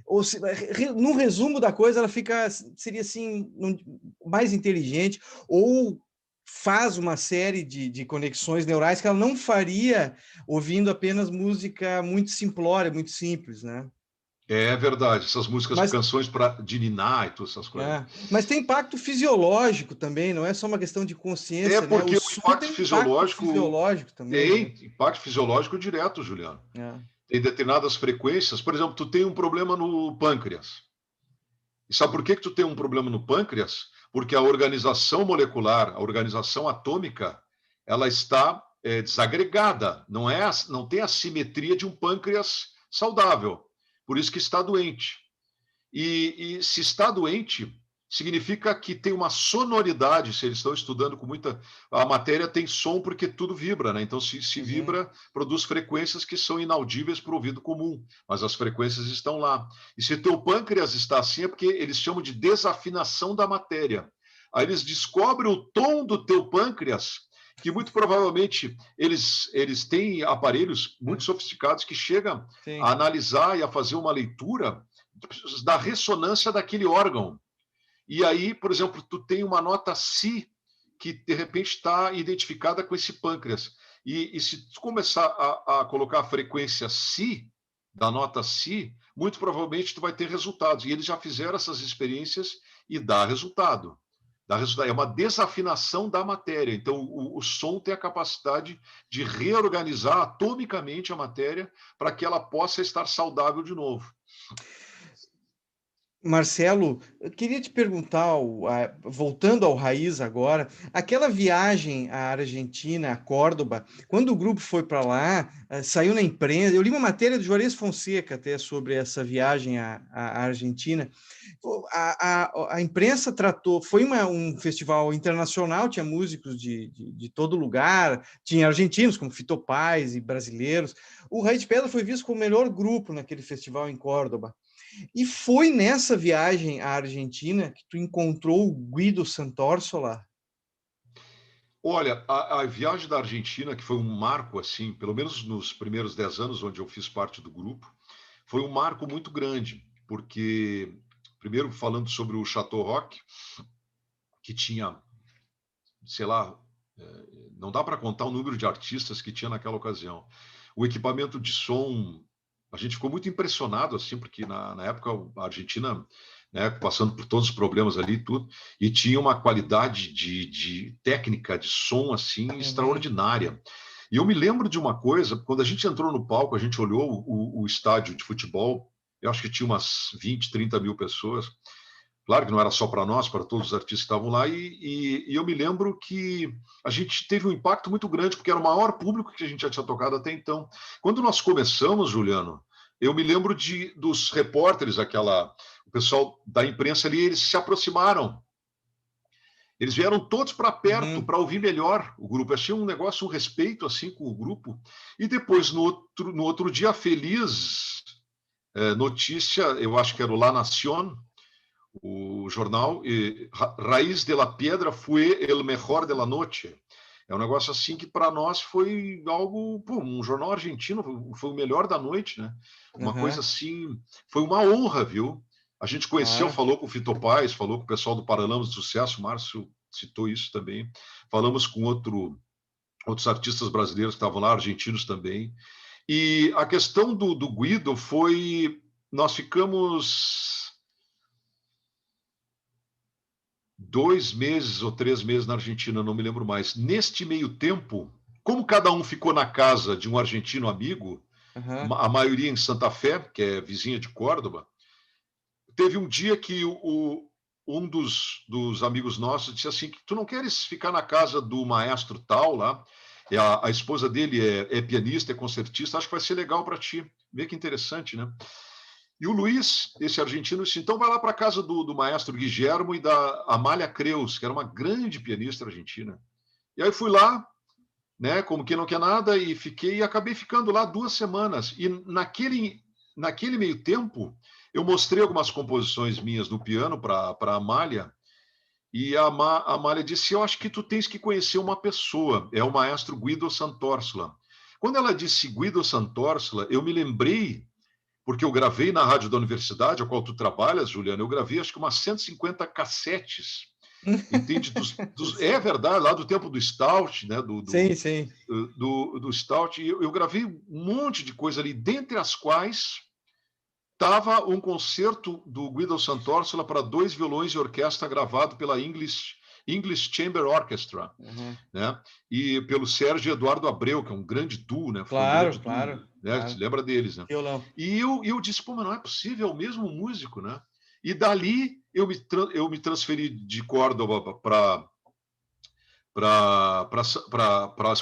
ou se, no resumo da coisa, ela seria assim, mais inteligente, ou faz uma série de conexões neurais que ela não faria ouvindo apenas música muito simplória, muito simples, né? É verdade, essas músicas, Mas, canções de ninar e todas essas coisas. mas tem impacto fisiológico também, não é só uma questão de É consciência, né? O porque o som impacto tem impacto fisiológico fisiológico também, né? tem impacto fisiológico direto, Juliano. É. Tem determinadas frequências, por exemplo, tu tem um problema no pâncreas. E sabe por que tu tem um problema no pâncreas? Porque a organização molecular, a organização atômica, ela está desagregada, não tem a simetria de um pâncreas saudável. Por isso que está doente. E se está doente, significa que tem uma sonoridade, se eles estão estudando com muita. A matéria tem som porque tudo vibra, né? Então, se vibra, produz frequências que são inaudíveis para o ouvido comum, mas as frequências estão lá. E se teu pâncreas está assim, é porque eles chamam de desafinação da matéria. Aí eles descobrem o tom do teu pâncreas, que muito provavelmente eles têm aparelhos muito sofisticados que chegam Sim. a analisar e a fazer uma leitura da ressonância daquele órgão. E aí, por exemplo, tu tem uma nota Si que de repente está identificada com esse pâncreas. E se tu começar a colocar a frequência Si, da nota Si, muito provavelmente tu vai ter resultados. E eles já fizeram essas experiências e dá resultado. Dá resultado. É uma desafinação da matéria. Então, o som tem a capacidade de reorganizar atomicamente a matéria para que ela possa estar saudável de novo. Marcelo, eu queria te perguntar, voltando ao raiz agora, aquela viagem à Argentina, a Córdoba, quando o grupo foi para lá, saiu na imprensa, eu li uma matéria do Juarez Fonseca até sobre essa viagem à Argentina. A imprensa tratou, foi um festival internacional, tinha músicos de todo lugar, tinha argentinos como Fito Páez e brasileiros. O Raiz de Pedra foi visto como o melhor grupo naquele festival em Córdoba. E foi nessa viagem à Argentina que tu encontrou o Guido Santorsola? Olha, a viagem da Argentina, que foi um marco, assim, pelo menos nos primeiros 10 anos, onde eu fiz parte do grupo, foi um marco muito grande, porque, primeiro, falando sobre o Chateau Rock, que tinha, sei lá, não dá para contar o número de artistas que tinha naquela ocasião. O equipamento de som, a gente ficou muito impressionado, assim, porque na época a Argentina, né, passando por todos os problemas ali e tudo, e tinha uma qualidade de técnica de som, assim, extraordinária. E eu me lembro de uma coisa, quando a gente entrou no palco, a gente olhou o estádio de futebol, eu acho que tinha umas 20, 30 mil pessoas. Claro que não era só para nós, para todos os artistas que estavam lá, e eu me lembro que a gente teve um impacto muito grande, porque era o maior público que a gente já tinha tocado até então. Quando nós começamos, Juliano, eu me lembro dos repórteres, o pessoal da imprensa ali, eles se aproximaram. Eles vieram todos para perto para ouvir melhor o grupo. Eu achei um negócio, um respeito assim com o grupo. E depois, no outro dia, feliz notícia, eu acho que era o La Nación, o jornal, Raíz de la Piedra fue el mejor de la noche. É um negócio assim que para nós foi algo, pô, um jornal argentino foi o melhor da noite, né? Uma coisa assim, foi uma honra, viu? A gente conheceu, falou com o Fito Páez, falou com o pessoal do Paralamas do Sucesso, o Márcio citou isso também. Falamos com outros artistas brasileiros que estavam lá, argentinos também. E a questão do Guido foi, nós ficamos 2 meses ou 3 meses na Argentina, não me lembro mais. Neste meio tempo, como cada um ficou na casa de um argentino amigo, a maioria em Santa Fé, que é vizinha de Córdoba, teve um dia que um dos amigos nossos disse assim, que tu não queres ficar na casa do maestro tal lá? A esposa dele é pianista, é concertista, acho que vai ser legal para ti. Vê que interessante, né? E o Luiz, esse argentino, disse, então vai lá para a casa do maestro Guillermo e da Amália Creus, que era uma grande pianista argentina. E aí fui lá, né, como que não quer nada, e acabei ficando lá 2 semanas. E naquele meio tempo, eu mostrei algumas composições minhas no piano para a Amália, e a Amália disse, eu acho que tu tens que conhecer uma pessoa, é o maestro Guido Santorsola. Quando ela disse Guido Santorsola, eu me lembrei, porque eu gravei na rádio da universidade, a qual tu trabalhas, Juliana, eu gravei acho que umas 150 cassetes entende? É verdade, lá do tempo do Stout, né? Sim, sim. Do Stout, e eu gravei um monte de coisa ali, dentre as quais estava um concerto do Guido Santorsola para 2 violões e orquestra gravado pela English Chamber Orchestra, Uhum. né? E pelo Sérgio Eduardo Abreu, que é um grande duo, né? Foi um Claro, grande claro, duo, né? Se claro. lembra deles, né? Violão. E eu disse, pô, mas não é possível, é o mesmo músico, né? E dali eu me transferi de Córdoba para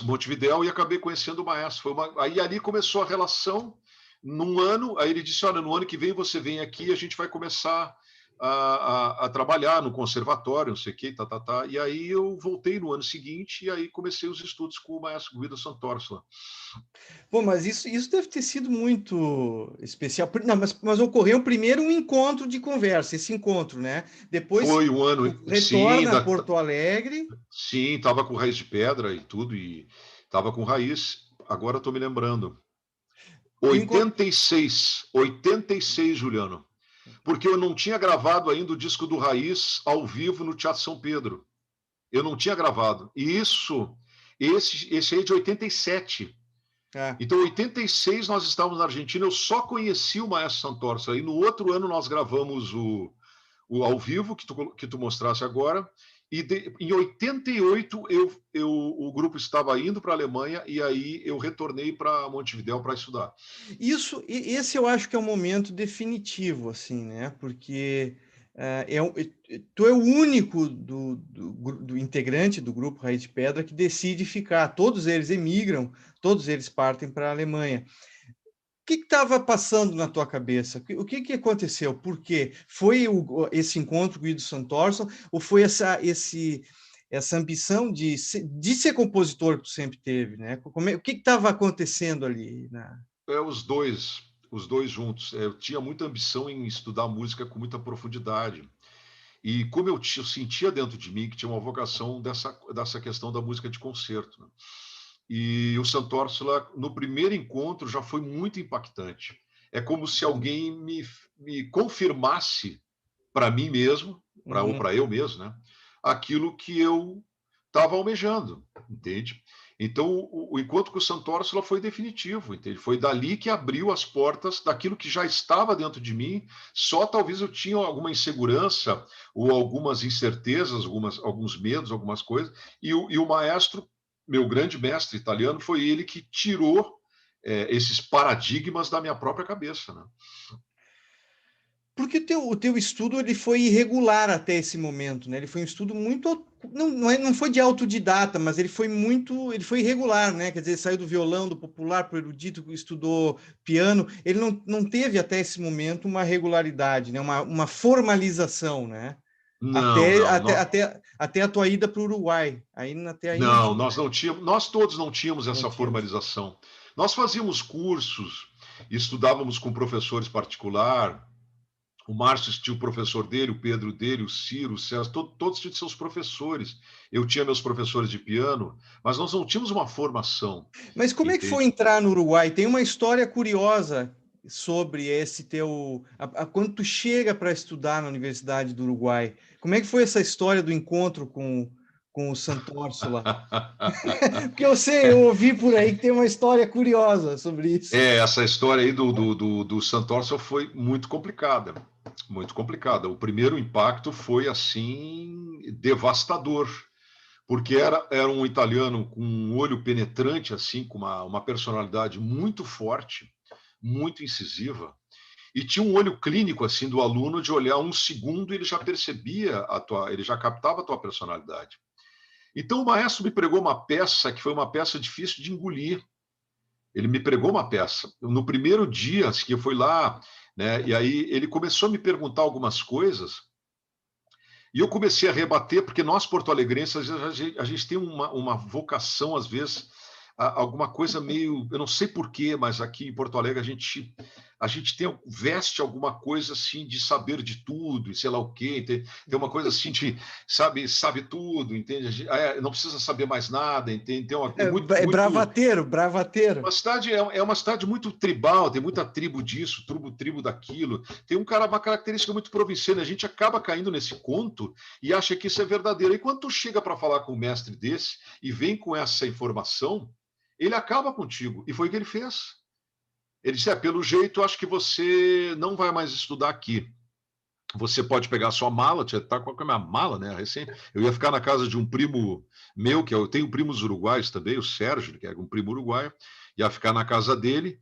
Montevidéu e acabei conhecendo o maestro. Aí ali começou a relação. Num ano, aí ele disse: olha, no ano que vem você vem aqui e a gente vai começar a trabalhar no conservatório, não sei o que, tá. E aí eu voltei no ano seguinte e aí comecei os estudos com o maestro Guido Santorsla. Pô, mas isso deve ter sido muito especial. Não, mas ocorreu primeiro um encontro de conversa, esse encontro, né? Depois Foi um ano, tu sim, retorna a Porto Alegre. sim, estava com raiz de pedra e tudo, e estava com raiz. Agora estou me lembrando. Tu encont... 86, Juliano. Porque eu não tinha gravado ainda o disco do Raiz ao vivo no Teatro São Pedro. Eu não tinha gravado. E esse aí é de 87. Ah, Então, em 86, nós estávamos na Argentina, eu só conheci o Maestro Santorça. Aí, no outro ano, nós gravamos o ao vivo, que tu mostrasse agora, e em 88 o grupo estava indo para a Alemanha, e aí eu retornei para Montevidéu para estudar. esse eu acho que é o momento definitivo, assim, né? Porque tu é o único do integrante do grupo Raiz de Pedra que decide ficar. Todos eles emigram, todos eles partem para a Alemanha. O que estava passando na tua cabeça? O que aconteceu? Por quê? Foi esse encontro com o Guido Santorsson ou foi essa ambição de ser compositor que tu sempre teve, né? O que estava acontecendo ali? Os dois juntos. Eu tinha muita ambição em estudar música com muita profundidade. E como eu sentia dentro de mim que tinha uma vocação dessa questão da música de concerto, né? E o Santorsula, no primeiro encontro, já foi muito impactante. É como se alguém me confirmasse para mim mesmo, ou Uhum. para eu mesmo, né? Aquilo que eu estava almejando, entende? Então, o encontro com o Santorsula foi definitivo, entende? Foi dali que abriu as portas daquilo que já estava dentro de mim, só talvez eu tinha alguma insegurança ou algumas incertezas, alguns medos, algumas coisas, e o maestro, meu grande mestre italiano, foi ele que tirou esses paradigmas da minha própria cabeça, né? Porque o teu estudo ele foi irregular até esse momento, né? Ele foi um estudo muito não foi de autodidata, mas ele foi irregular, né? Quer dizer, saiu do violão, do popular para o erudito, estudou piano. Ele não teve até esse momento uma regularidade, né? Uma formalização, né? Não, Até, não, até, não. até, até a tua ida para o Uruguai. Até aí não Não, tinha, nós não tínhamos, nós todos não tínhamos não essa tínhamos. formalização. Nós fazíamos cursos, estudávamos com professores particular. O Márcio tinha o professor dele, o Pedro dele, o Ciro, o César, todos tinham seus professores. Eu tinha meus professores de piano, mas nós não tínhamos uma formação, Mas como é que foi entende? entrar no Uruguai? Tem uma história curiosa sobre esse teu. Quando tu chega para estudar na Universidade do Uruguai, como é que foi essa história do encontro com o Sant'Orsola? Porque eu sei, eu ouvi por aí que tem uma história curiosa sobre isso. Essa história aí do Santorsson foi muito complicada, muito complicada. O primeiro impacto foi assim devastador, porque era um italiano com um olho penetrante, assim, com uma personalidade muito forte, muito incisiva, e tinha um olho clínico assim do aluno de olhar um segundo e ele já percebia ele já captava a tua personalidade. Então o maestro me pregou uma peça que foi uma peça difícil de engolir. Ele me pregou uma peça. No primeiro dia que eu fui lá, né, e aí ele começou a me perguntar algumas coisas, e eu comecei a rebater, porque nós, porto-alegrenses, a gente tem uma vocação, às vezes, alguma coisa meio. Eu não sei porquê, mas aqui em Porto Alegre a gente veste alguma coisa assim de saber de tudo, e sei lá o quê, tem uma coisa assim de sabe tudo, entende? Não precisa saber mais nada, entende? É muito, É muito. bravateiro, bravateiro. Uma cidade é uma cidade muito tribal, tem muita tribo disso, tribo daquilo. Tem uma característica muito provinciana. A gente acaba caindo nesse conto e acha que isso é verdadeiro. E quando tu chega para falar com um mestre desse e vem com essa informação, ele acaba contigo. E foi o que ele fez. Ele disse: pelo jeito, acho que você não vai mais estudar aqui. Você pode pegar a sua mala, tá com a minha mala, né? Recém, eu ia ficar na casa de um primo meu, que eu tenho primos uruguaios também, o Sérgio, que é um primo uruguaio, ia ficar na casa dele.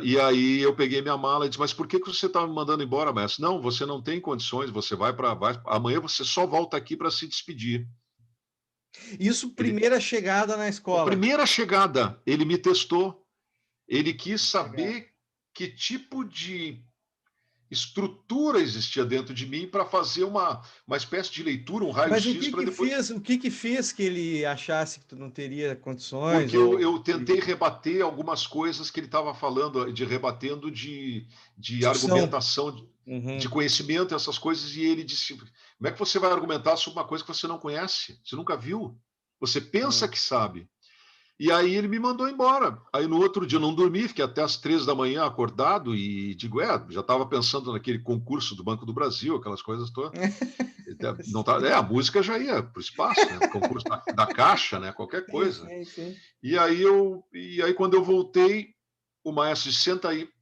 E aí eu peguei minha mala e disse: mas por que você está me mandando embora, mestre? Não, você não tem condições, você amanhã você só volta aqui para se despedir. Isso, Ele, primeira chegada na a escola. primeira chegada, ele me testou, ele quis Legal. saber que tipo de estrutura existia dentro de mim para fazer uma espécie de leitura, um Mas raio-x para depois. que fez que ele achasse que tu não teria condições Porque ou eu tentei rebater algumas coisas que ele estava falando, rebatendo de discussão? argumentação, de Uhum, conhecimento, essas coisas, e ele disse: como é que você vai argumentar sobre uma coisa que você não conhece? Você nunca viu? Você pensa uhum. que sabe. E aí ele me mandou embora. Aí no outro dia eu não dormi, fiquei até às 3 da manhã acordado e digo: já estava pensando naquele concurso do Banco do Brasil, aquelas coisas todas. Não tá, a música já ia para o espaço, né? Concurso da Caixa, né? Qualquer Sim, coisa. sim, sim. E aí quando eu voltei, o maestro disse: senta aí.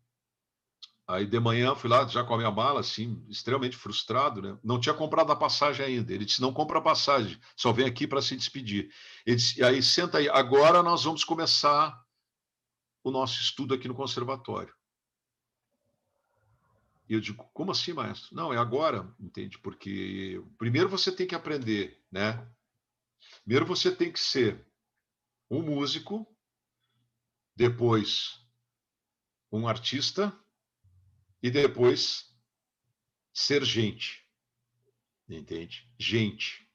Aí de manhã fui lá já com a minha mala, assim, extremamente frustrado, né? Não tinha comprado a passagem ainda. Ele disse: não compra a passagem, só vem aqui para se despedir. Ele disse: e aí senta aí, agora nós vamos começar o nosso estudo aqui no conservatório. E eu digo: como assim, maestro? Não, é agora, entende? Porque primeiro você tem que aprender, né? Primeiro você tem que ser um músico, depois um artista e depois ser gente, entende? Gente.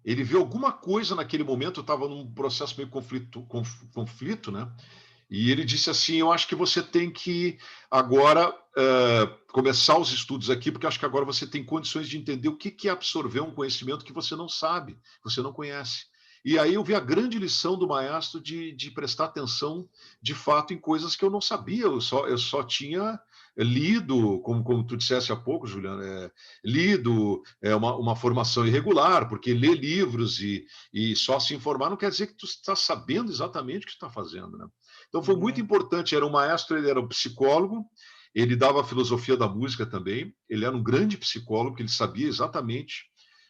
Ele viu alguma coisa naquele momento, estava num processo meio conflito, né? E ele disse assim: eu acho que você tem que agora começar os estudos aqui, porque acho que agora você tem condições de entender o que é absorver um conhecimento que você não sabe, que você não conhece. E aí eu vi a grande lição do maestro de prestar atenção, de fato, em coisas que eu não sabia, eu só tinha lido, como tu disseste há pouco, Juliano, lido, uma formação irregular, porque ler livros e só se informar não quer dizer que tu está sabendo exatamente o que tu está fazendo, né? Então foi muito Uhum. importante, era um maestro, ele era um psicólogo, ele dava a filosofia da música também, ele era um grande psicólogo, que ele sabia exatamente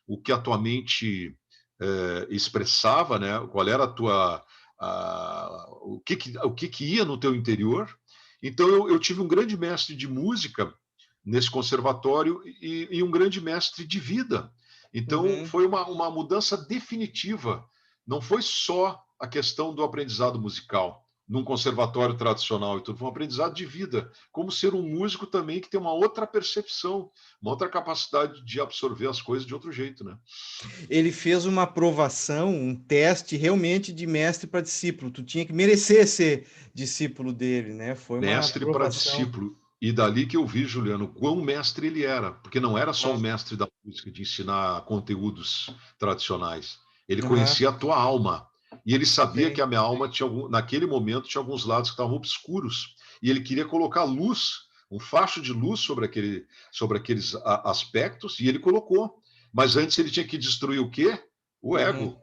o que a tua mente expressava, né? Qual era o que ia no teu interior. Então eu tive um grande mestre de música nesse conservatório e um grande mestre de vida. Então Uhum. foi uma mudança definitiva. Não foi só a questão do aprendizado musical num conservatório tradicional e tudo, foi um aprendizado de vida, como ser um músico também que tem uma outra percepção, uma outra capacidade de absorver as coisas de outro jeito, né? Ele fez uma aprovação, um teste realmente de mestre para discípulo. Tu tinha que merecer ser discípulo dele, né? Foi uma Mestre para aprovação. discípulo. E dali que eu vi, Juliano, quão mestre ele era, porque não era só um Uhum. mestre da música, de ensinar conteúdos tradicionais. Ele Uhum. conhecia a tua alma. E ele sabia que Sim. a minha alma, naquele momento, tinha alguns lados que estavam obscuros. E ele queria colocar luz, um facho de luz sobre aqueles aspectos, e ele colocou. Mas antes ele tinha que destruir o quê? O Uhum. ego.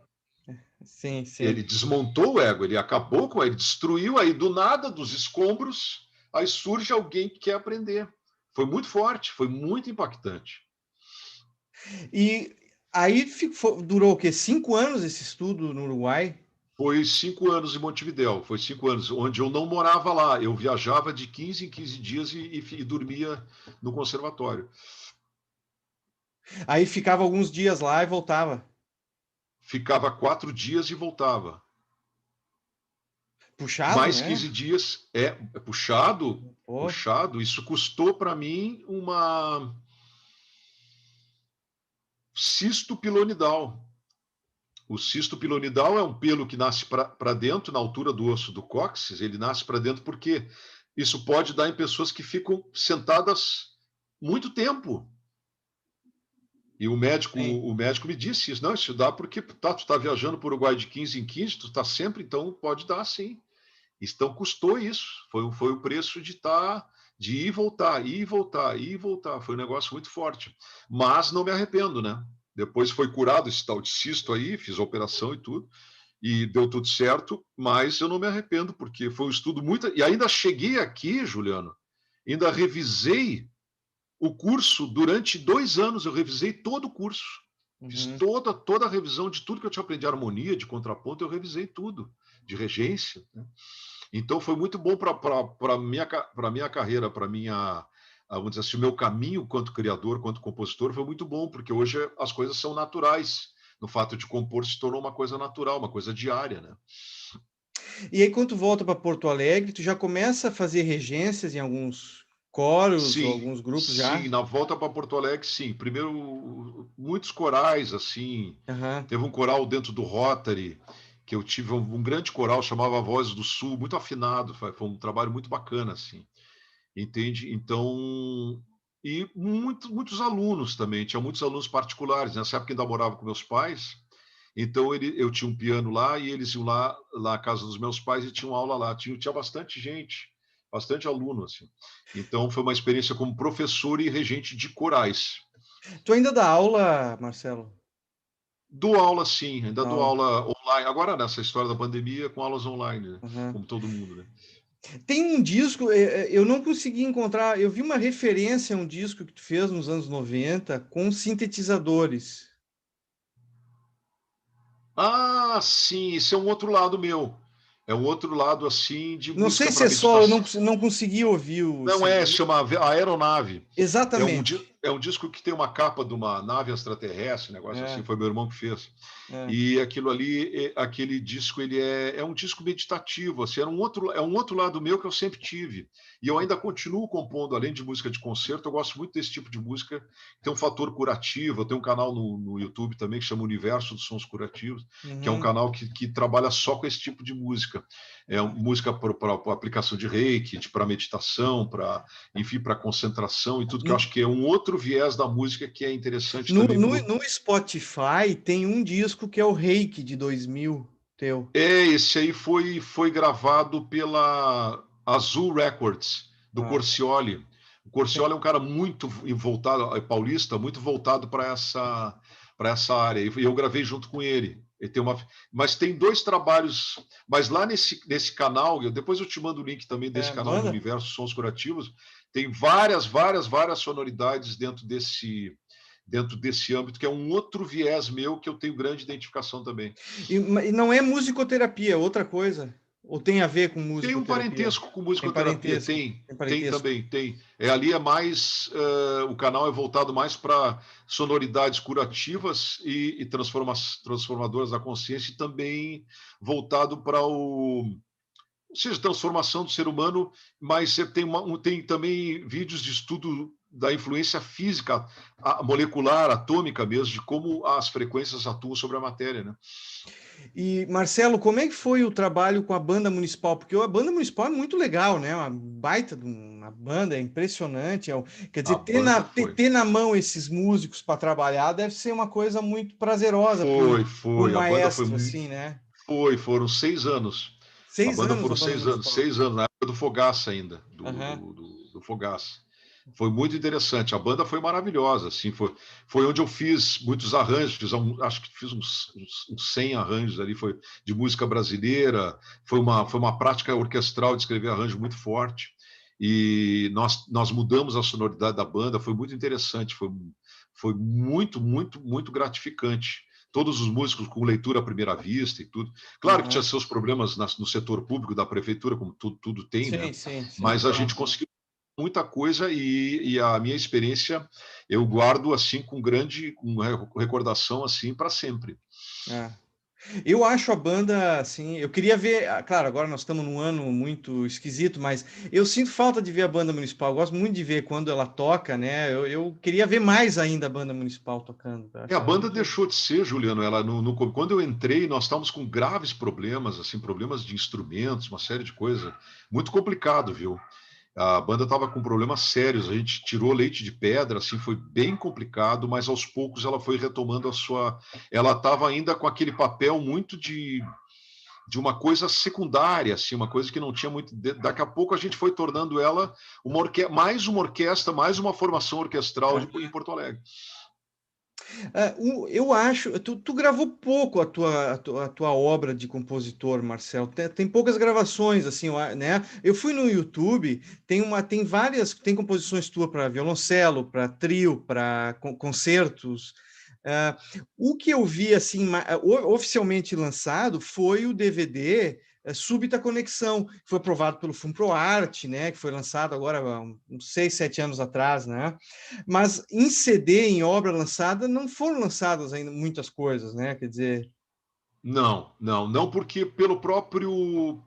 Sim, sim. Ele desmontou o ego, ele acabou com ele, destruiu, aí do nada, dos escombros, aí surge alguém que quer aprender. Foi muito forte, foi muito impactante. E aí durou o quê? 5 anos esse estudo no Uruguai? Foi 5 anos em Montevidéu, foi 5 anos, onde eu não morava lá, eu viajava de 15 em 15 dias e dormia no conservatório. Aí ficava alguns dias lá e voltava. Ficava 4 dias e voltava. Puxado, Mais né? 15 dias é puxado, Pô. puxado. Isso custou para mim uma cisto pilonidal. O cisto pilonidal é um pelo que nasce para dentro, na altura do osso do cóccix. Ele nasce para dentro porque Isso pode dar em pessoas que ficam sentadas muito tempo. E Sim. o médico me disse isso. Não, isso dá porque tu está viajando para o Uruguai de 15 em 15, tu está sempre, então pode dar sim. Então custou isso. Foi o preço de ir e voltar, ir e voltar, ir e voltar. Foi um negócio muito forte. Mas não me arrependo, né? Depois foi curado esse tal de cisto aí, fiz a operação e tudo, e deu tudo certo, mas eu não me arrependo, porque foi um estudo muito. E ainda cheguei aqui, Juliano, ainda revisei o curso durante 2 anos, eu revisei todo o curso. Fiz Uhum. toda a revisão de tudo que eu tinha aprendido de harmonia, de contraponto, eu revisei tudo, de regência. Né? Então foi muito bom para a minha carreira, para minha, vamos dizer assim, o meu caminho quanto criador, quanto compositor, foi muito bom, porque hoje as coisas são naturais. No fato de compor se tornou uma coisa natural, uma coisa diária, né? E aí, quando tu volta para Porto Alegre, tu já começa a fazer regências em alguns coros ou Sim, alguns grupos já? sim, na volta para Porto Alegre, sim. Primeiro, muitos corais, assim. Aham. Teve um coral dentro do Rotary, que eu tive um grande coral, chamava Vozes do Sul, muito afinado, foi um trabalho muito bacana, assim. Entende? Então, e muitos alunos também, tinha muitos alunos particulares. Nessa época ainda morava com meus pais, então eu tinha um piano lá e eles iam lá à casa dos meus pais e tinham aula lá. Tinha bastante gente, bastante aluno, assim. Então, foi uma experiência como professor e regente de corais. Tu ainda dá aula, Marcelo? Dou aula, sim, ainda Dá dou aula. aula online. Agora, nessa história da pandemia, com aulas online, né? Aham. Como todo mundo, né? Tem um disco, eu não consegui encontrar, eu vi uma referência a um disco que tu fez nos anos 90 com sintetizadores. Ah, sim, isso é um outro lado meu. É um outro lado, assim, de Não sei música se para é só, eu meditação. não consegui ouvir o Não é, CD. chama Aeronave. Exatamente. É um disco que tem uma capa de uma nave extraterrestre, um negócio assim, É, foi meu irmão que fez. é. E aquilo ali, aquele disco, ele é um disco meditativo, assim, é um outro lado meu que eu sempre tive. E eu ainda continuo compondo, além de música de concerto, eu gosto muito desse tipo de música, tem um fator curativo, eu tenho um canal no YouTube também que chama Universo dos Sons Curativos, que é um Uhum. canal que trabalha só com esse tipo de música. Música para aplicação de reiki, para meditação, enfim, para concentração e tudo, que eu acho que é um outro viés da música que é interessante No, também no, para o. no Spotify tem um disco que é o Reiki de 2000 teu. Esse aí foi gravado pela Azul Records, do Ah, Corcioli. O sim. Corcioli é um cara muito voltado, é paulista, muito voltado para essa área. E eu gravei junto com ele. Mas tem 2 trabalhos. Mas lá nesse canal, depois eu te mando o link também desse canal no Manda. Universo Sons Curativos, tem várias sonoridades dentro desse âmbito, que é um outro viés meu que eu tenho grande identificação também. E não é musicoterapia, é outra coisa. Ou tem a ver com Tem um musicoterapia? parentesco com Tem musicoterapia, parentesco. tem, Tem tem parentesco. também, tem. Ali é mais, o canal é voltado mais para sonoridades curativas e transformadoras da consciência, e também voltado para ou seja, transformação do ser humano, mas você tem também vídeos de estudo da influência física, molecular, atômica mesmo, de como as frequências atuam sobre a matéria, né? E, Marcelo, como é que foi o trabalho com a banda municipal? Porque a banda municipal é muito legal, né? Uma baita de uma banda, é impressionante. Quer dizer, A banda foi. ter na mão esses músicos para trabalhar deve ser uma coisa muito prazerosa para um Foi. A banda maestro, assim, né? foram 6 anos. A 6 banda anos a foram banda 6 anos, municipal. 6 anos, na época do Fogaça ainda, Aham. do Fogaça. Foi muito interessante. A banda foi maravilhosa, assim, foi onde eu fiz muitos arranjos, acho que fiz uns 100 arranjos ali, foi de música brasileira, foi uma prática orquestral de escrever arranjo muito forte. E nós mudamos a sonoridade da banda, foi muito interessante, foi muito gratificante. Todos os músicos com leitura à primeira vista e tudo. Claro que tinha Aham. seus problemas no setor público da prefeitura, como tudo tem, né? Sim, sim, sim, Mas a claro. gente conseguiu muita coisa, e a minha experiência eu guardo assim com recordação assim para sempre. É. Eu acho a banda assim. Eu queria ver. Claro, agora nós estamos num ano muito esquisito, mas eu sinto falta de ver a banda municipal. Eu gosto muito de ver quando ela toca, né? Eu queria ver mais ainda a banda municipal tocando. Eu A acho ela banda muito. deixou de ser, Juliano. Ela quando eu entrei, nós estávamos com graves problemas, assim, problemas de instrumentos, uma série de coisas, muito complicado, viu? A banda estava com problemas sérios, a gente tirou leite de pedra, assim, foi bem complicado, mas aos poucos ela foi retomando a sua. Ela estava ainda com aquele papel muito de uma coisa secundária, assim, uma coisa que não tinha muito. Daqui a pouco a gente foi tornando ela mais uma orquestra, mais uma formação orquestral em Porto Alegre. Eu acho, tu gravou pouco a tua obra de compositor, Marcelo. Tem poucas gravações, assim, né? Eu fui no YouTube, tem várias, tem composições tuas para violoncelo, para trio, para concertos. Ah, o que eu vi, assim, oficialmente lançado foi o DVD Súbita Conexão, que foi aprovado pelo FUNPROARTE, né? Que foi lançado agora há uns 6, 7 anos atrás, né? Mas em CD, em obra lançada, não foram lançadas ainda muitas coisas, né? Quer dizer. Não, não, não, porque pelo próprio.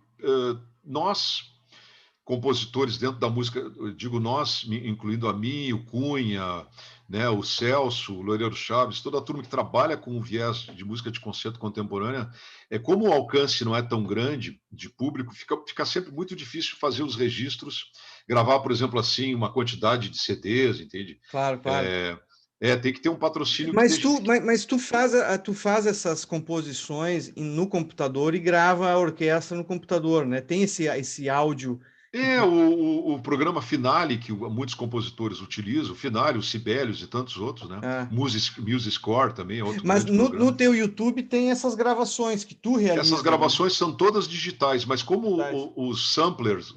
Nós, compositores dentro da música, eu digo nós, incluindo a mim, o Cunha, né, o Celso, o Loureiro Chaves, toda a turma que trabalha com o viés de música de concerto contemporânea, como o alcance não é tão grande de público, fica sempre muito difícil fazer os registros, gravar, por exemplo, assim, uma quantidade de CDs, entende? Claro, claro. Tem que ter um patrocínio que Mas esteja. tu faz essas composições no computador e grava a orquestra no computador, né? Tem esse áudio que tu. O programa Finale, que muitos compositores utilizam, o Finale, o Sibelius e tantos outros, né? Ah. MuseScore também é outro Mas grande no programa. teu YouTube tem essas gravações que tu Essas realiza, né? gravações são todas digitais, mas como Verdade. os samplers,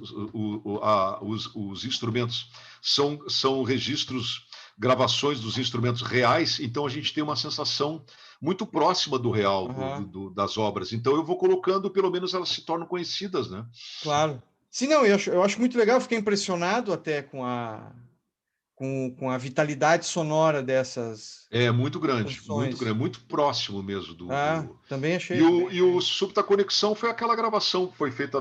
os instrumentos, são registros, gravações dos instrumentos reais, então a gente tem uma sensação muito próxima do real, Aham, das obras. Então eu vou colocando, pelo menos elas se tornam conhecidas, né? claro. Sim, não, eu acho muito legal, fiquei impressionado até com a vitalidade sonora dessas É muito composições. grande, muito próximo mesmo Ah, também achei, E também o achei. Súbita Conexão foi aquela gravação que foi feita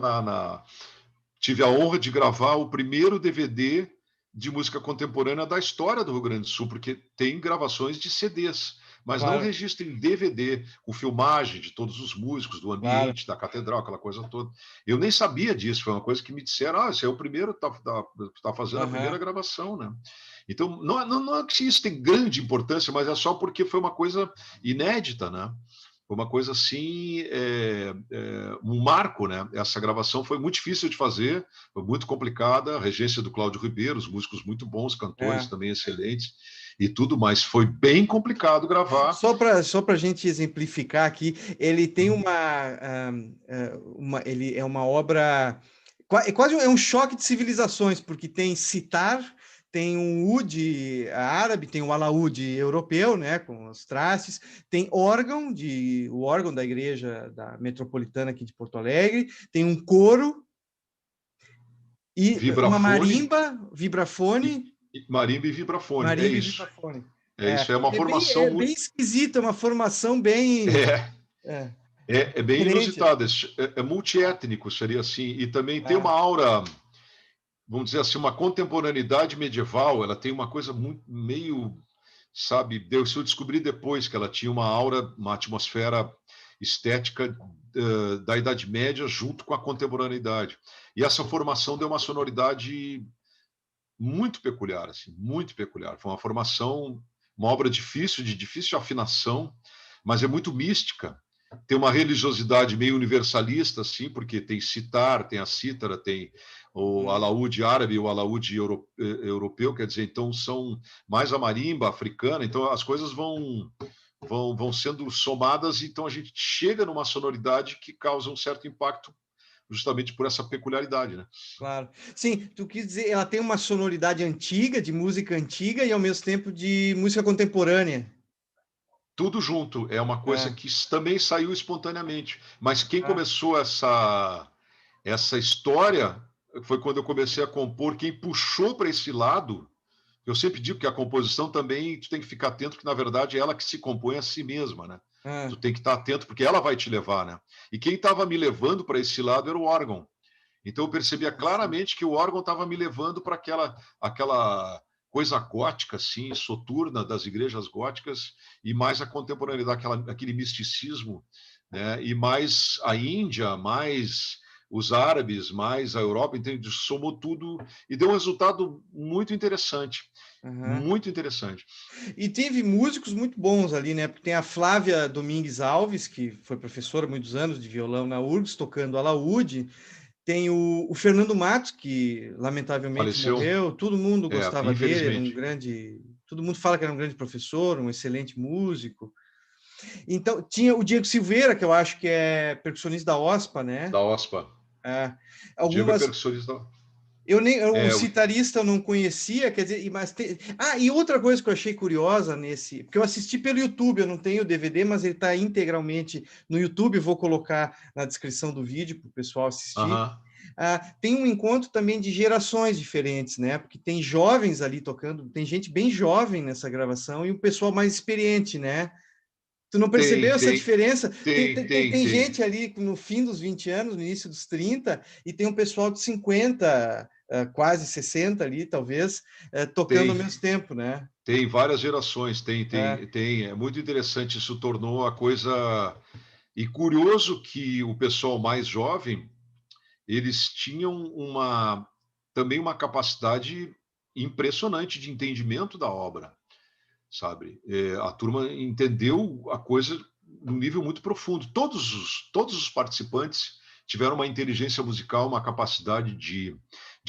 Tive a honra de gravar o primeiro DVD de música contemporânea da história do Rio Grande do Sul, porque tem gravações de CDs, mas não Claro, registro em DVD, com filmagem de todos os músicos, do claro. ambiente, da catedral, aquela coisa toda. Eu nem sabia disso, foi uma coisa que me disseram, esse é o primeiro, tá fazendo a primeira Aham. gravação, né? Então, não é que isso tem grande importância, mas é só porque foi uma coisa inédita, né? Foi uma coisa assim, um marco, né? Essa gravação foi muito difícil de fazer, foi muito complicada, a regência do Cláudio Ribeiro, os músicos muito bons, cantores É. também excelentes e tudo mais. Foi bem complicado gravar. Só para a gente exemplificar aqui, ele tem Uhum. ele é uma obra, é quase um choque de civilizações, porque tem sitar, tem um ud árabe, tem o alaúde europeu, né, com os trastes, tem o órgão da igreja da metropolitana aqui de Porto Alegre, tem um coro e uma Vibrafone, marimba, vibrafone, marimba e vibrafone. É marimba e isso. vibrafone. É isso. É uma É bem, formação é bem esquisito, é uma formação bem é, é, é bem diferente. inusitada. É multiétnico, seria assim. E também tem uma É, aura, vamos dizer assim, uma contemporaneidade medieval. Ela tem uma coisa muito meio, sabe? Eu descobri depois que ela tinha uma aura, uma atmosfera estética da Idade Média junto com a contemporaneidade. E essa formação deu uma sonoridade muito peculiar, assim, muito peculiar. Foi uma formação, uma obra difícil, de difícil afinação, mas é muito mística. Tem uma religiosidade meio universalista, assim, porque tem citar, tem a cítara, tem o hum, alaúde árabe e o alaúde europeu, quer dizer, então são mais a marimba africana, então as coisas vão sendo somadas, então a gente chega numa sonoridade que causa um certo impacto justamente por essa peculiaridade, né? claro. Sim, tu quis dizer, ela tem uma sonoridade antiga, de música antiga e ao mesmo tempo de música contemporânea. Tudo junto, é uma coisa É. que também saiu espontaneamente. Mas quem Ah, começou essa história foi quando eu comecei a compor. Quem puxou para esse lado, eu sempre digo que a composição também tu tem que ficar atento, que na verdade é ela que se compõe a si mesma, né? Tu ah, tem que estar atento, porque ela vai te levar, né? E quem estava me levando para esse lado era o órgão. Então eu percebia sim. claramente que o órgão estava me levando para aquela coisa gótica, assim, soturna das igrejas góticas, e mais a contemporaneidade, aquele misticismo, né? E mais a Índia, mais os árabes, mais a Europa, então somou tudo e deu um resultado muito interessante. Aham. Muito interessante. E teve músicos muito bons ali, né? Porque tem a Flávia Domingues Alves, que foi professora há muitos anos de violão na URGS, tocando alaúde. Tem o Fernando Matos, que lamentavelmente Faleceu? morreu. Todo mundo É, gostava dele, era um infelizmente. grande. Todo mundo fala que era um grande professor, um excelente músico. Então, tinha o Diego Silveira, que eu acho que é percussionista da OSPA, né? Da OSPA. É, Diego é algumas. percussionista. Eu nem, o É, citarista eu não conhecia, quer dizer, e outra coisa que eu achei curiosa porque eu assisti pelo YouTube, eu não tenho o DVD, mas ele está integralmente no YouTube, vou colocar na descrição do vídeo para o pessoal assistir. aham. Tem um encontro também de gerações diferentes, né? Porque tem jovens ali tocando, tem gente bem jovem nessa gravação e um pessoal mais experiente, né? Tu não Tem, percebeu essa tem, diferença? Tem, tem, tem, tem, tem, tem tem. gente ali no fim dos 20 anos, no início dos 30, e tem um pessoal de 50, quase 60 ali, talvez, tocando ao Tem, mesmo tempo, né? tem várias gerações, tem, É, tem, tem. É muito interessante, isso tornou a coisa. E curioso que o pessoal mais jovem, eles tinham também uma capacidade impressionante de entendimento da obra, sabe? A turma entendeu a coisa num nível muito profundo. Todos os participantes tiveram uma inteligência musical, uma capacidade de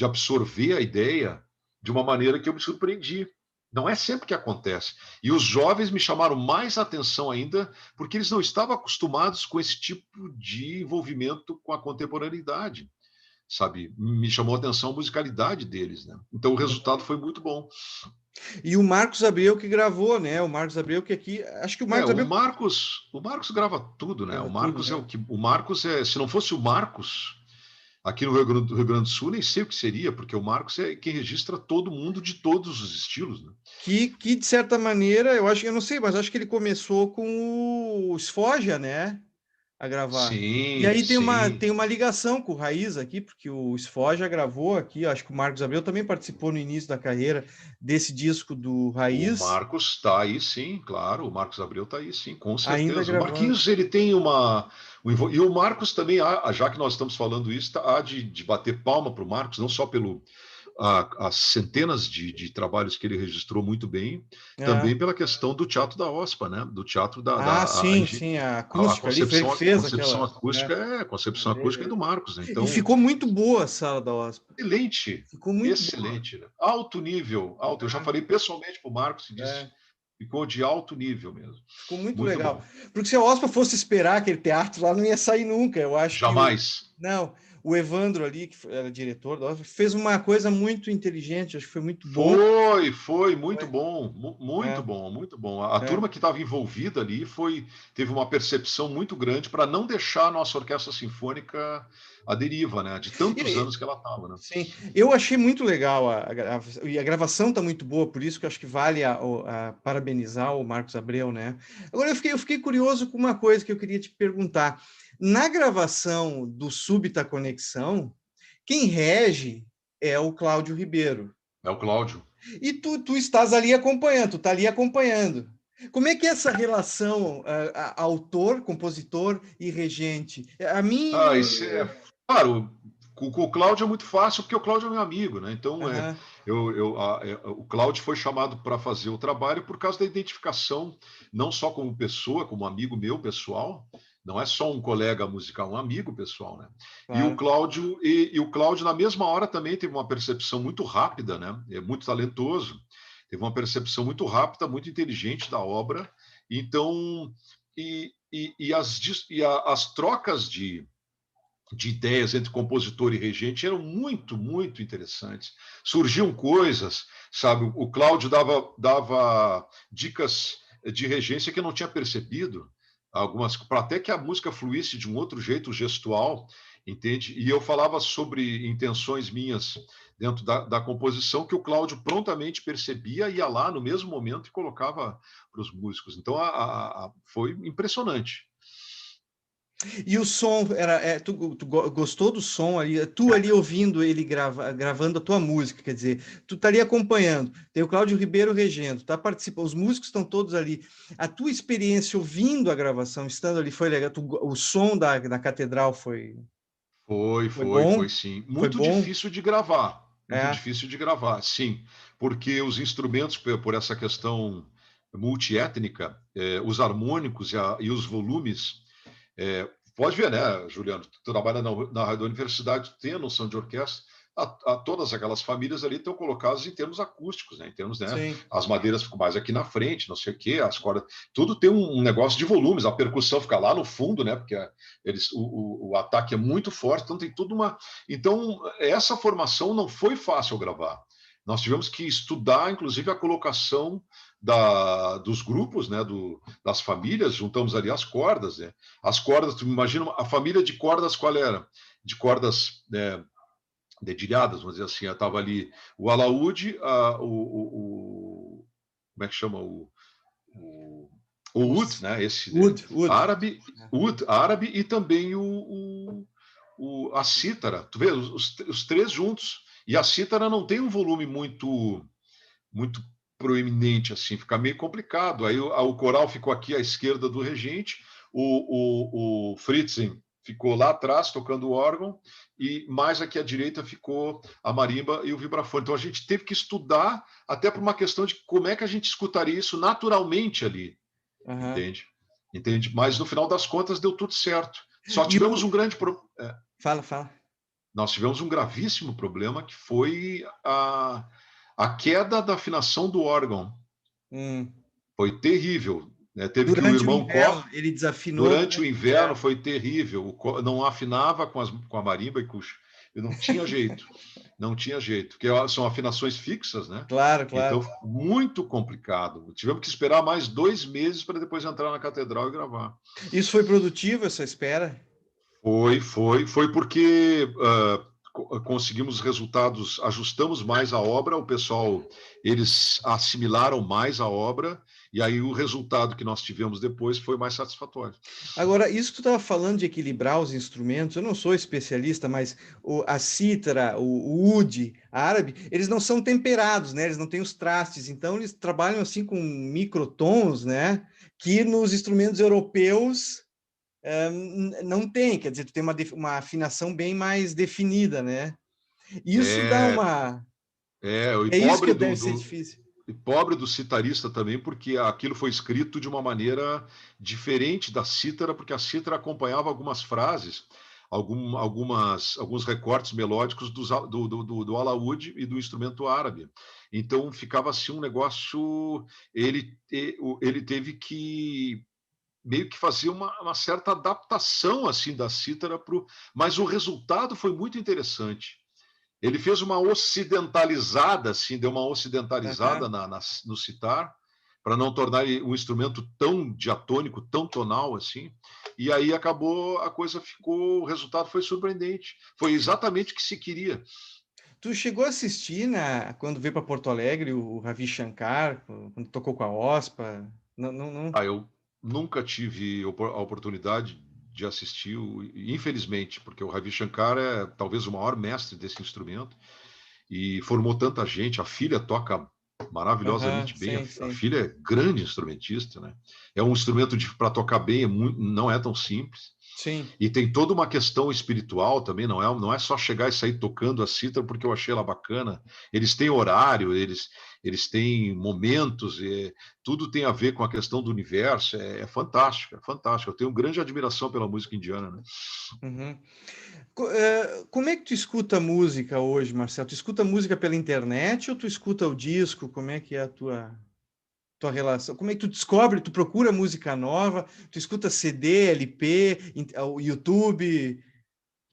absorver a ideia de uma maneira que eu me surpreendi. Não é sempre que acontece. E os jovens me chamaram mais atenção ainda, porque eles não estavam acostumados com esse tipo de envolvimento com a contemporaneidade, sabe? Me chamou a atenção a musicalidade deles, né? Então o resultado foi muito bom. e o Marcos Abreu que gravou, né? O Marcos Abreu que aqui, acho que o É, Marcos Abreu O Marcos grava tudo, né? O grava tudo, Marcos é né? o que, o Marcos é, se não fosse o Marcos aqui no Rio Grande do Sul, nem sei o que seria, porque o Marcos é quem registra todo mundo de todos os estilos, né? Que de certa maneira, eu não sei, mas acho que ele começou com o Esfoja, né? A gravar. E Sim, aí sim. tem uma ligação com o Raiz aqui, porque o Sfó já gravou aqui, acho que o Marcos Abreu também participou no início da carreira desse disco do O Raiz, Marcos está aí, sim, claro. O Marcos Abreu está aí, sim, com ainda certeza. O gravando. Marquinhos, ele tem e o Marcos também, já que nós estamos falando isso, há de bater palma para o Marcos, não só pelo as centenas de trabalhos que ele registrou muito bem, É. também pela questão do teatro da OSPA, né? Do teatro Ah, sim, sim, a a acústica ali, foi ele concepção, que a fez concepção aquela. acústica é a É concepção acústica é dele. do Marcos, né? E Então, ficou muito boa a sala da OSPA. excelente, Ficou muito boa. excelente, né? Alto nível, alto. Eu já falei pessoalmente para o Marcos e disse, É, ficou de alto nível mesmo. ficou muito Muito legal. bom. Porque se a OSPA fosse esperar aquele teatro lá, não ia sair nunca. Eu acho que o. Jamais. Não, o Evandro ali, era diretor da OSPA, fez uma coisa muito inteligente, acho que foi muito bom. Foi muito Foi. bom, muito É, bom, muito bom. A é. turma que estava envolvida ali teve uma percepção muito grande para não deixar a nossa orquestra sinfônica à deriva, né? De tantos E- anos que ela estava, né? sim, eu achei muito legal e a gravação está muito boa, por isso que eu acho que vale parabenizar o Marcos Abreu, né? Agora eu fiquei curioso com uma coisa que eu queria te perguntar. Na gravação do Súbita Conexão, quem rege é o Cláudio Ribeiro. É o Cláudio. E tu estás ali acompanhando, tu está ali acompanhando. Como é que é essa relação autor, compositor e regente? A Ah, mim. isso é. Claro, com o Cláudio é muito fácil, porque o Cláudio é meu amigo, né? Então, Aham, o Cláudio foi chamado para fazer o trabalho por causa da identificação, não só como pessoa, como amigo meu pessoal, não é só um colega musical, um amigo pessoal, né? claro. E o Cláudio, na mesma hora, também teve uma percepção muito rápida, né? É muito talentoso, teve uma percepção muito rápida, muito inteligente da obra. Então, as trocas de ideias entre compositor e regente eram muito, muito interessantes. Surgiam coisas, sabe? O Cláudio dava dicas de regência que eu não tinha percebido, algumas para até que a música fluísse de um outro jeito, gestual, entende? E eu falava sobre intenções minhas dentro da composição que o Cláudio prontamente percebia, ia lá no mesmo momento e colocava para os músicos. Então foi impressionante. E o som, tu gostou do som ali? Tu ali ouvindo ele gravando a tua música, quer dizer, tu tá ali acompanhando, tem o Cláudio Ribeiro regendo, tá participando, os músicos estão todos ali. A tua experiência ouvindo a gravação, estando ali, foi legal? O som da catedral foi. Foi bom? Foi sim. Foi Muito bom? difícil de gravar, muito É. difícil de gravar, sim, porque os instrumentos, por essa questão multiétnica, os harmônicos e os volumes, pode ver, né, Juliano? Tu trabalha na universidade, tu tem a noção de orquestra. Todas aquelas famílias ali estão colocadas em termos acústicos, né? Em termos, né? Sim. As madeiras ficam mais aqui na frente, não sei o quê, as cordas, tudo tem um negócio de volumes. A percussão fica lá no fundo, né? Porque o ataque é muito forte, então tem tudo uma. Então, essa formação não foi fácil gravar. Nós tivemos que estudar, inclusive, a colocação dos grupos, né, das famílias, juntamos ali as cordas, né? As cordas, tu imagina a família de cordas qual era? De cordas dedilhadas, vamos dizer assim, estava ali o alaúde, como é que chama? O Ud, Os né? Esse Wood. árabe, Ud, árabe e também a cítara. Tu vê, os três juntos. E a cítara não tem um volume muito proeminente assim, fica meio complicado. Aí o coral ficou aqui à esquerda do regente, o Fritzen ficou lá atrás tocando o órgão e mais aqui à direita ficou a marimba e o vibrafone. Então a gente teve que estudar até por uma questão de como é que a gente escutaria isso naturalmente ali, Aham. entende? Entende? Mas no final das contas deu tudo certo. Só E tivemos o... um grande Fala. nós tivemos um gravíssimo problema que foi a queda da afinação do órgão. Hum. Foi terrível, né? Teve que o Durante o irmão inverno, Koch, ele desafinou durante o durante o inverno, inverno. foi terrível. Não afinava com a marimba e não tinha jeito. Não tinha jeito, porque são afinações fixas, né? Claro. Então, muito complicado. Tivemos que esperar mais 2 meses para depois entrar na catedral e gravar. Isso foi produtivo, essa espera? Foi porque conseguimos resultados, ajustamos mais a obra, o pessoal, eles assimilaram mais a obra, e aí o resultado que nós tivemos depois foi mais satisfatório. Agora, isso que tu estava falando de equilibrar os instrumentos, eu não sou especialista, mas a cítara, o oud árabe, eles não são temperados, né? Eles não têm os trastes, então eles trabalham assim com microtons, né? Que nos instrumentos europeus não tem, quer dizer, tu tem uma afinação bem mais definida, né? Isso dá É, uma... e É isso que deve ser difícil. pobre do citarista também, porque aquilo foi escrito de uma maneira diferente da cítara, porque a cítara acompanhava algumas frases, alguns recortes melódicos do alaúde e do instrumento árabe. Então ficava assim um negócio. Ele teve que meio que fazer uma certa adaptação assim da cítara mas o resultado foi muito interessante. Ele fez uma ocidentalizada, assim, deu uma ocidentalizada Aham. no citar, para não tornar um instrumento tão diatônico, tão tonal assim. E aí acabou, a coisa ficou, o resultado foi surpreendente. Foi exatamente o que se queria. Tu chegou a assistir quando veio para Porto Alegre o Ravi Shankar, quando tocou com a OSPA? Não. Eu nunca tive a oportunidade de assistir, infelizmente, porque o Ravi Shankar é talvez o maior mestre desse instrumento e formou tanta gente. A filha toca Aham, maravilhosamente bem. A sim. filha é grande instrumentista, né? É um instrumento para tocar bem, não é tão simples. Sim. E tem toda uma questão espiritual também, não é só chegar e sair tocando a cítara porque eu achei ela bacana. Eles têm horário, eles têm momentos, tudo tem a ver com a questão do universo. É fantástico, é fantástico. Eu tenho grande admiração pela música indiana, né? Uhum. Como é que tu escuta música hoje, Marcelo? Tu escuta música pela internet ou tu escuta o disco? Como é que é a tua relação? Como é que tu descobre, tu procura música nova? Tu escuta CD, LP, o YouTube?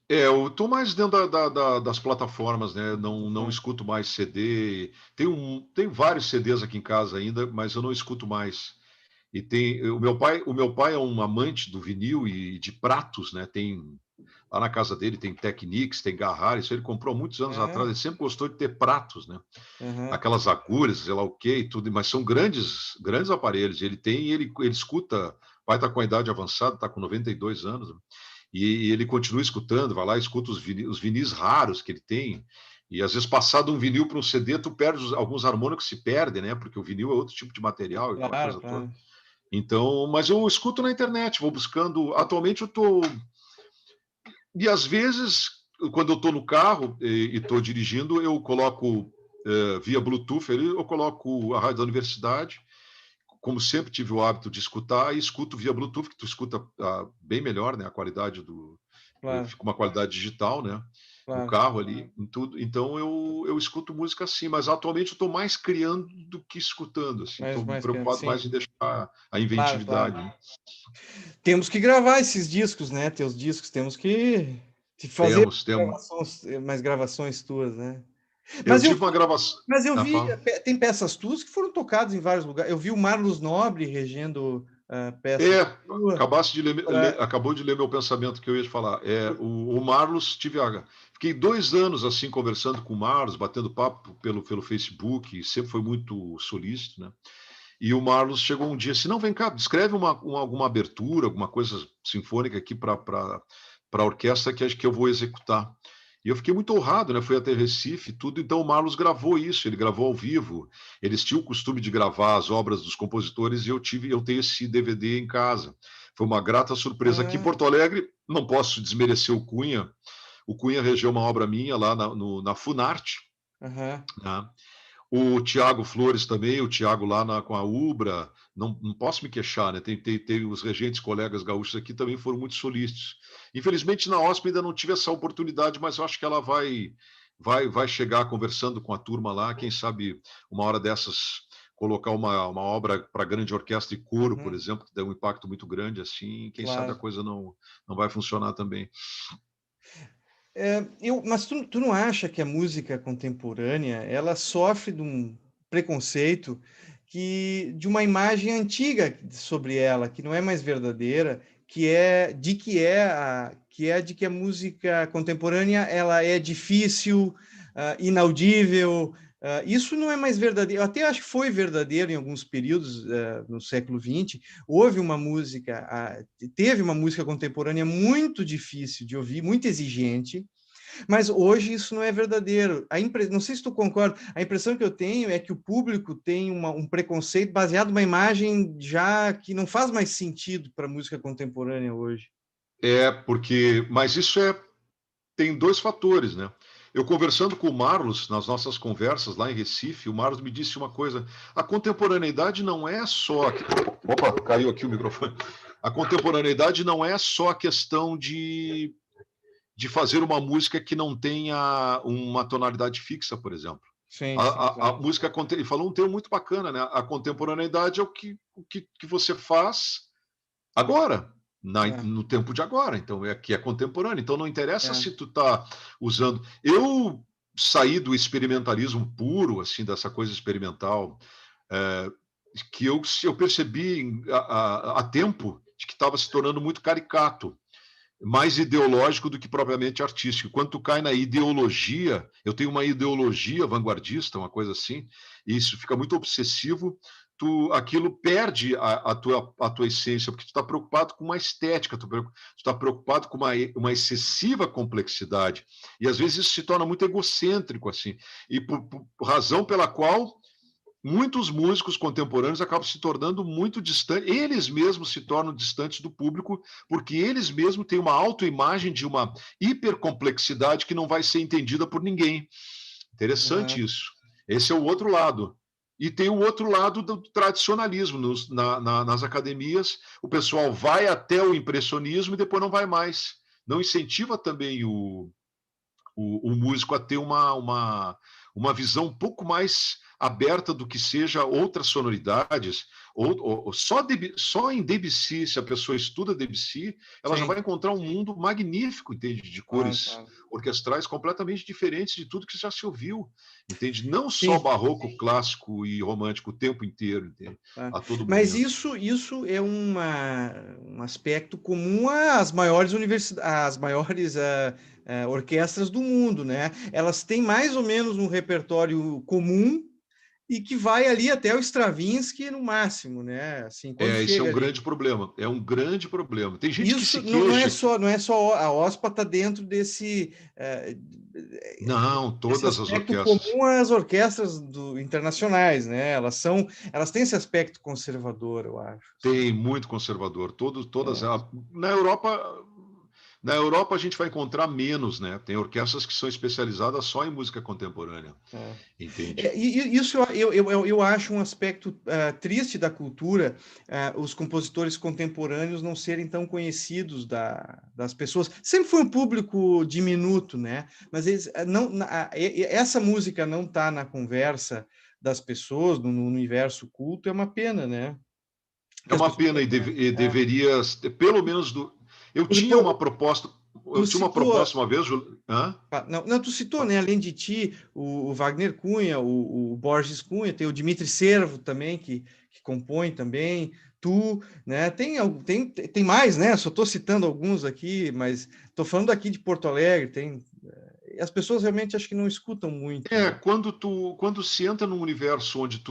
Eu estou mais dentro das plataformas, né? Não Uhum. escuto mais CD. Tem vários CDs aqui em casa ainda, mas eu não escuto mais. E o meu pai é um amante do vinil e de pratos, né? Lá na casa dele tem Technics, tem Garrard, isso ele comprou há muitos anos atrás. É, Ele sempre gostou de ter pratos, né? uhum. Aquelas agulhas, sei lá o quê, e tudo, mas são grandes, grandes aparelhos. Ele escuta. O pai está com a idade avançada, está com 92 anos, né? E ele continua escutando, vai lá, escuta os vinis raros que ele tem. E às vezes, passado um vinil para um CD, tu perde alguns harmônicos, se perdem, né? Porque o vinil é outro tipo de material, aquela Claro, coisa toda. claro. Então, mas eu escuto na internet, vou buscando. Atualmente eu estou E às vezes, quando eu estou no carro e estou dirigindo, eu coloco via Bluetooth, eu coloco a rádio da universidade, como sempre tive o hábito de escutar, e escuto via Bluetooth, que tu escuta bem melhor, né? A qualidade Claro, fica uma qualidade digital, né? No claro. carro ali, em tudo. Então eu escuto música assim, mas atualmente eu estou mais criando do que escutando, assim. Estou Mais criança, preocupado sim. mais em deixar a Claro, inventividade, claro. né? Temos que gravar esses discos, né? Teus discos, temos que fazer Temos. mais gravações tuas, né? Eu Mas eu tive uma gravação. Mas eu Ah, vi, fala. tem peças tuas que foram tocadas em vários lugares. Eu vi o Marlos Nobre regendo peças É, tuas. acabou de ler meu pensamento que eu ia te falar. O Marlos, fiquei 2 anos assim conversando com o Marlos, batendo papo pelo Facebook, sempre foi muito solícito, né? E o Marlos chegou um dia assim, não, vem cá, escreve alguma abertura, alguma coisa sinfônica aqui para a orquestra que acho que eu vou executar. E eu fiquei muito honrado, né? Fui até Recife, tudo. Então o Marlos gravou isso, ele gravou ao vivo. Eles tinham o costume de gravar as obras dos compositores e eu tenho esse DVD em casa. Foi uma grata surpresa. Aqui em Ah, Porto Alegre, não posso desmerecer o Cunha. O Cunha regeu uma obra minha lá na Funarte, aham. né? O Tiago Flores também, o Tiago lá com a Ubra, não posso me queixar, né? Tem os regentes, colegas gaúchos aqui também foram muito solícitos. Infelizmente, na OSP ainda não tive essa oportunidade, mas eu acho que ela vai chegar conversando com a turma lá, quem sabe uma hora dessas colocar uma obra para grande orquestra e coro, por Uhum, exemplo, que dá um impacto muito grande assim, quem sabe a claro. coisa não vai funcionar também. Mas tu não acha que a música contemporânea ela sofre de um preconceito de uma imagem antiga sobre ela, que não é mais verdadeira, que é de que a música contemporânea ela é difícil, inaudível. Isso não é mais verdadeiro. Eu até acho que foi verdadeiro em alguns períodos no século XX. Houve uma música, teve uma música contemporânea muito difícil de ouvir, muito exigente, mas hoje isso não é verdadeiro. Não sei se tu concorda, a impressão que eu tenho é que o público tem um preconceito baseado numa imagem já que não faz mais sentido para a música contemporânea hoje. Mas isso tem dois fatores, né? Eu conversando com o Marlos, nas nossas conversas lá em Recife, o Marlos me disse uma coisa: a contemporaneidade não é só. Opa, caiu aqui o microfone. A contemporaneidade não é só a questão de fazer uma música que não tenha uma tonalidade fixa, por exemplo. Sim, A, sim, a claro. música, ele falou um termo muito bacana, né? A contemporaneidade é o que você faz agora, É, no tempo de agora. Então, que é contemporâneo. Então, não interessa é. se tu está usando. Eu saí do experimentalismo puro, assim, dessa coisa experimental, é, que eu percebi há tempo de que estava se tornando muito caricato, mais ideológico do que propriamente artístico. Quando tu cai na ideologia, eu tenho uma ideologia vanguardista, uma coisa assim, e isso fica muito obsessivo, aquilo perde a tua essência, porque tu está preocupado com uma estética, tu está preocupado com uma excessiva complexidade, e às vezes isso se torna muito egocêntrico, assim, e por razão pela qual muitos músicos contemporâneos acabam se tornando muito distantes, eles mesmos se tornam distantes do público, porque eles mesmos têm uma autoimagem de uma hipercomplexidade que não vai ser entendida por ninguém. Interessante Uhum. isso. Esse é o outro lado. E tem o outro lado do tradicionalismo. Nas academias, o pessoal vai até o impressionismo e depois não vai mais. Não incentiva também o músico a ter uma visão um pouco mais aberta do que seja outras sonoridades, só em Debussy, se a pessoa estuda Debussy, ela já Sim, vai encontrar um mundo magnífico, entende, de claro, cores claro. orquestrais completamente diferentes de tudo que já se ouviu, entende? Não só Sim, barroco, clássico e romântico o tempo inteiro, entende? claro. A todo Mas momento. isso é um aspecto comum às maiores universidades, às maiores orquestras do mundo, né? Elas têm mais ou menos um repertório comum e que vai ali até o Stravinsky no máximo, né? Assim, quando Esse é chega um ali. grande problema. É um grande problema. Tem gente que Isso se queixa. não é só a OSPA está dentro Não, desse todas as aspecto orquestras. comum às orquestras internacionais, né? Elas têm esse aspecto conservador, eu acho. Assim. Tem muito conservador. Todas. É. Na Europa, Na Europa a gente vai encontrar menos, né? Tem orquestras que são especializadas só em música contemporânea, É. entende? E isso eu acho um aspecto triste da cultura, os compositores contemporâneos não serem tão conhecidos das pessoas. Sempre foi um público diminuto, né? Mas eles, essa música não está na conversa das pessoas, no universo culto, é uma pena, né? É Que as uma pessoas pena e deveria, pelo menos eu tinha uma proposta, tu citou. uma vez, hã? Não, não, tu citou, né? Além de ti, o Wagner Cunha, o Borges Cunha, tem o Dimitri Servo também, que compõe também, tu, né? Tem mais, né? Só estou citando alguns aqui, mas estou falando aqui de Porto Alegre, tem. As pessoas realmente acho que não escutam muito, né? Quando se entra num universo onde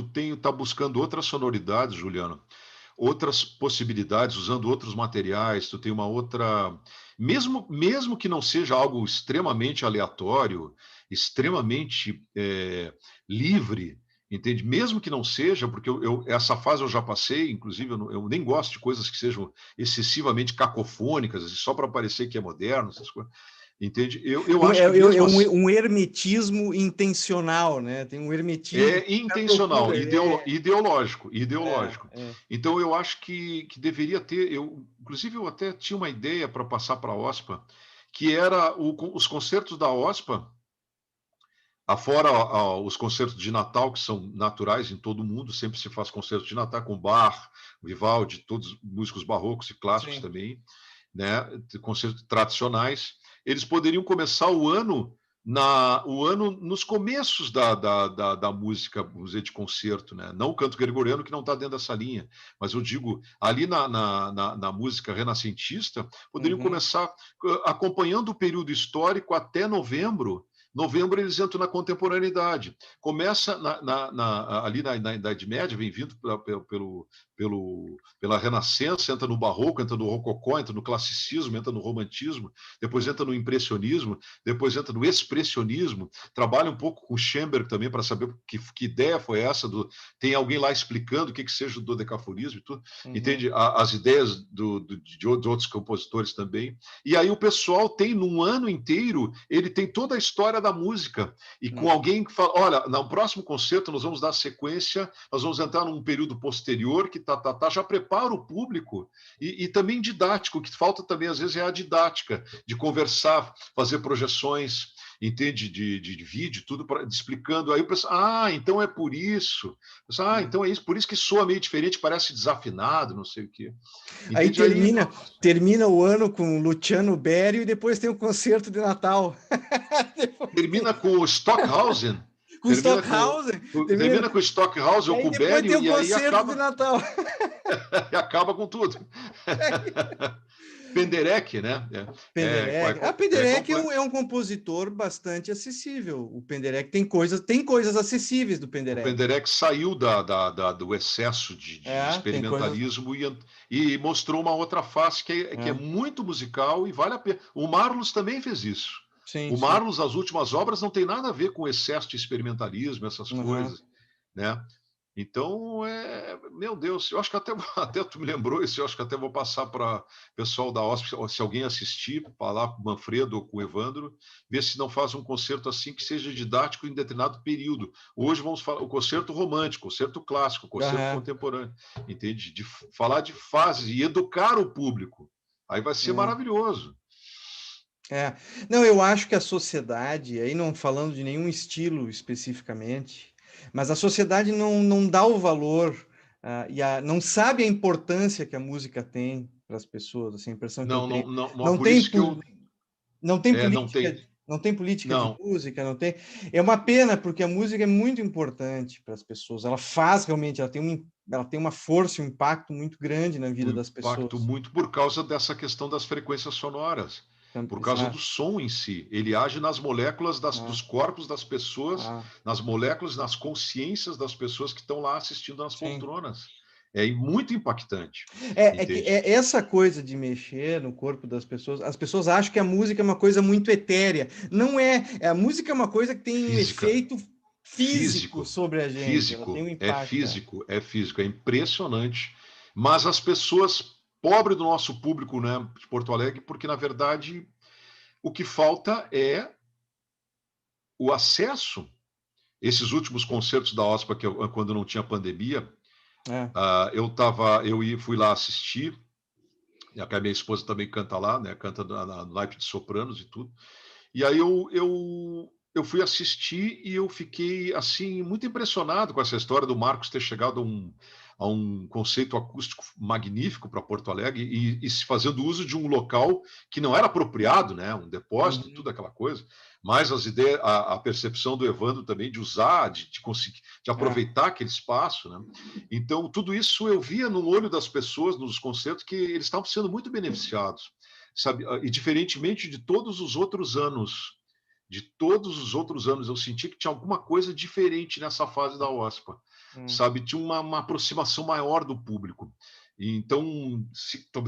tá buscando outras sonoridades, Juliano, outras possibilidades, usando outros materiais, tu tem uma outra, mesmo que não seja algo extremamente aleatório, extremamente livre, entende? Mesmo que não seja, porque essa fase eu já passei, inclusive eu nem gosto de coisas que sejam excessivamente cacofônicas, assim, só para parecer que é moderno, essas coisas. Entende? Eu acho que mesmo assim, um hermetismo intencional, né? Tem um hermetismo. é intencional, ideológico, É, ideológico. é. Então eu acho que deveria ter, inclusive eu até tinha uma ideia para passar para a OSPA, que era os concertos da OSPA, afora os concertos de Natal, que são naturais em todo o mundo, sempre se faz concerto de Natal com Bach, Vivaldi, todos músicos barrocos e clássicos Sim. também, né, concertos tradicionais. Eles poderiam começar o ano nos começos da música, vamos dizer, de concerto, né? Não o canto gregoriano, que não está dentro dessa linha, mas eu digo, ali na música renascentista, poderiam Uhum. começar acompanhando o período histórico até novembro. Novembro eles entram na contemporaneidade. Começa ali na Idade Média, vem vindo pela Renascença, entra no Barroco, entra no Rococó, entra no Classicismo, entra no Romantismo, depois entra no Impressionismo, depois entra no Expressionismo, trabalha um pouco com Schoenberg também para saber que ideia foi essa, tem alguém lá explicando o que seja o dodecafonismo e tudo, Uhum. entende? As ideias de outros compositores também. E aí o pessoal tem, num ano inteiro, ele tem toda a história da música, e com Uhum. alguém que fala, olha, no próximo concerto nós vamos dar sequência, nós vamos entrar num período posterior que já prepara o público e também didático, o que falta também às vezes é a didática, de conversar, fazer projeções, entende, de vídeo, tudo explicando. Aí o pessoal, então é por isso. Pessoal, então é isso, por isso que soa meio diferente, parece desafinado, não sei o quê. Aí Entende? Aí termina o ano com Luciano Berio e depois tem o concerto de Natal. Depois tem termina com o Stockhausen, com termina com, Stockhausen, termina com o Stockhausen e ou aí com o depois tem Berio, o e aí concerto de Natal. e acaba com tudo. Penderecki, né? Penderecki. Penderecki é um compositor bastante acessível. O Penderecki tem coisas acessíveis do O Penderecki. Penderecki saiu do excesso de Tem coisas. experimentalismo e mostrou uma outra face que é muito musical e vale a pena. O Marlos também fez isso. Sim, O sim. Marlos, as últimas obras, não tem nada a ver com excesso de experimentalismo, essas Uhum. coisas, né? Então, meu Deus, eu acho que até tu me lembrou isso, eu acho que até vou passar para o pessoal da OSP, se alguém assistir, falar com o Manfredo ou com o Evandro, ver se não faz um concerto assim que seja didático em determinado período. Hoje vamos falar o concerto romântico, o concerto clássico, o concerto Uhum. contemporâneo, entende? De falar de fases e educar o público. Aí vai ser maravilhoso. Não, eu acho que a sociedade, aí não falando de nenhum estilo especificamente, mas a sociedade não dá o valor não sabe a importância que a música tem para as pessoas, assim, a impressão que eu Não, tenho. não, não, não, Não por tem, isso que eu não tem não tem, não tem política de não. música, não tem. É uma pena, porque a música é muito importante para as pessoas. Ela faz realmente, ela tem uma força, um impacto muito grande na Um vida das impacto pessoas. muito por causa dessa questão das frequências sonoras, por causa do Exato. som em si. Ele age nas moléculas Ah, dos corpos das pessoas, ah, nas moléculas, nas consciências das pessoas que estão lá assistindo nas sim. poltronas. É muito impactante, É entende? essa coisa de mexer no corpo das pessoas, as pessoas acham que a música é uma coisa muito etérea. Não é. A música é uma coisa que tem um Física, efeito físico sobre a gente, ela tem um físico, impacto. é impressionante. Mas as pessoas pobre do nosso público, né, de Porto Alegre, porque, na verdade, o que falta é o acesso. Esses últimos concertos da OSPA, quando não tinha pandemia, É. fui lá assistir, e a minha esposa também canta lá, né, canta no naipe de sopranos e tudo. E aí eu fui assistir e eu fiquei assim muito impressionado com essa história do Marcos ter chegado a um conceito acústico magnífico para Porto Alegre e se fazendo uso de um local que não era apropriado, né, um depósito, tudo aquela coisa, mas as ideias, a percepção do Evandro também de usar, de conseguir, de aproveitar aquele espaço, né? Então tudo isso eu via no olho das pessoas nos concertos que eles estavam sendo muito beneficiados, sabe? E diferentemente de todos os outros anos, eu senti que tinha alguma coisa diferente nessa fase da OSPA, sabe? Tinha uma aproximação maior do público. Então,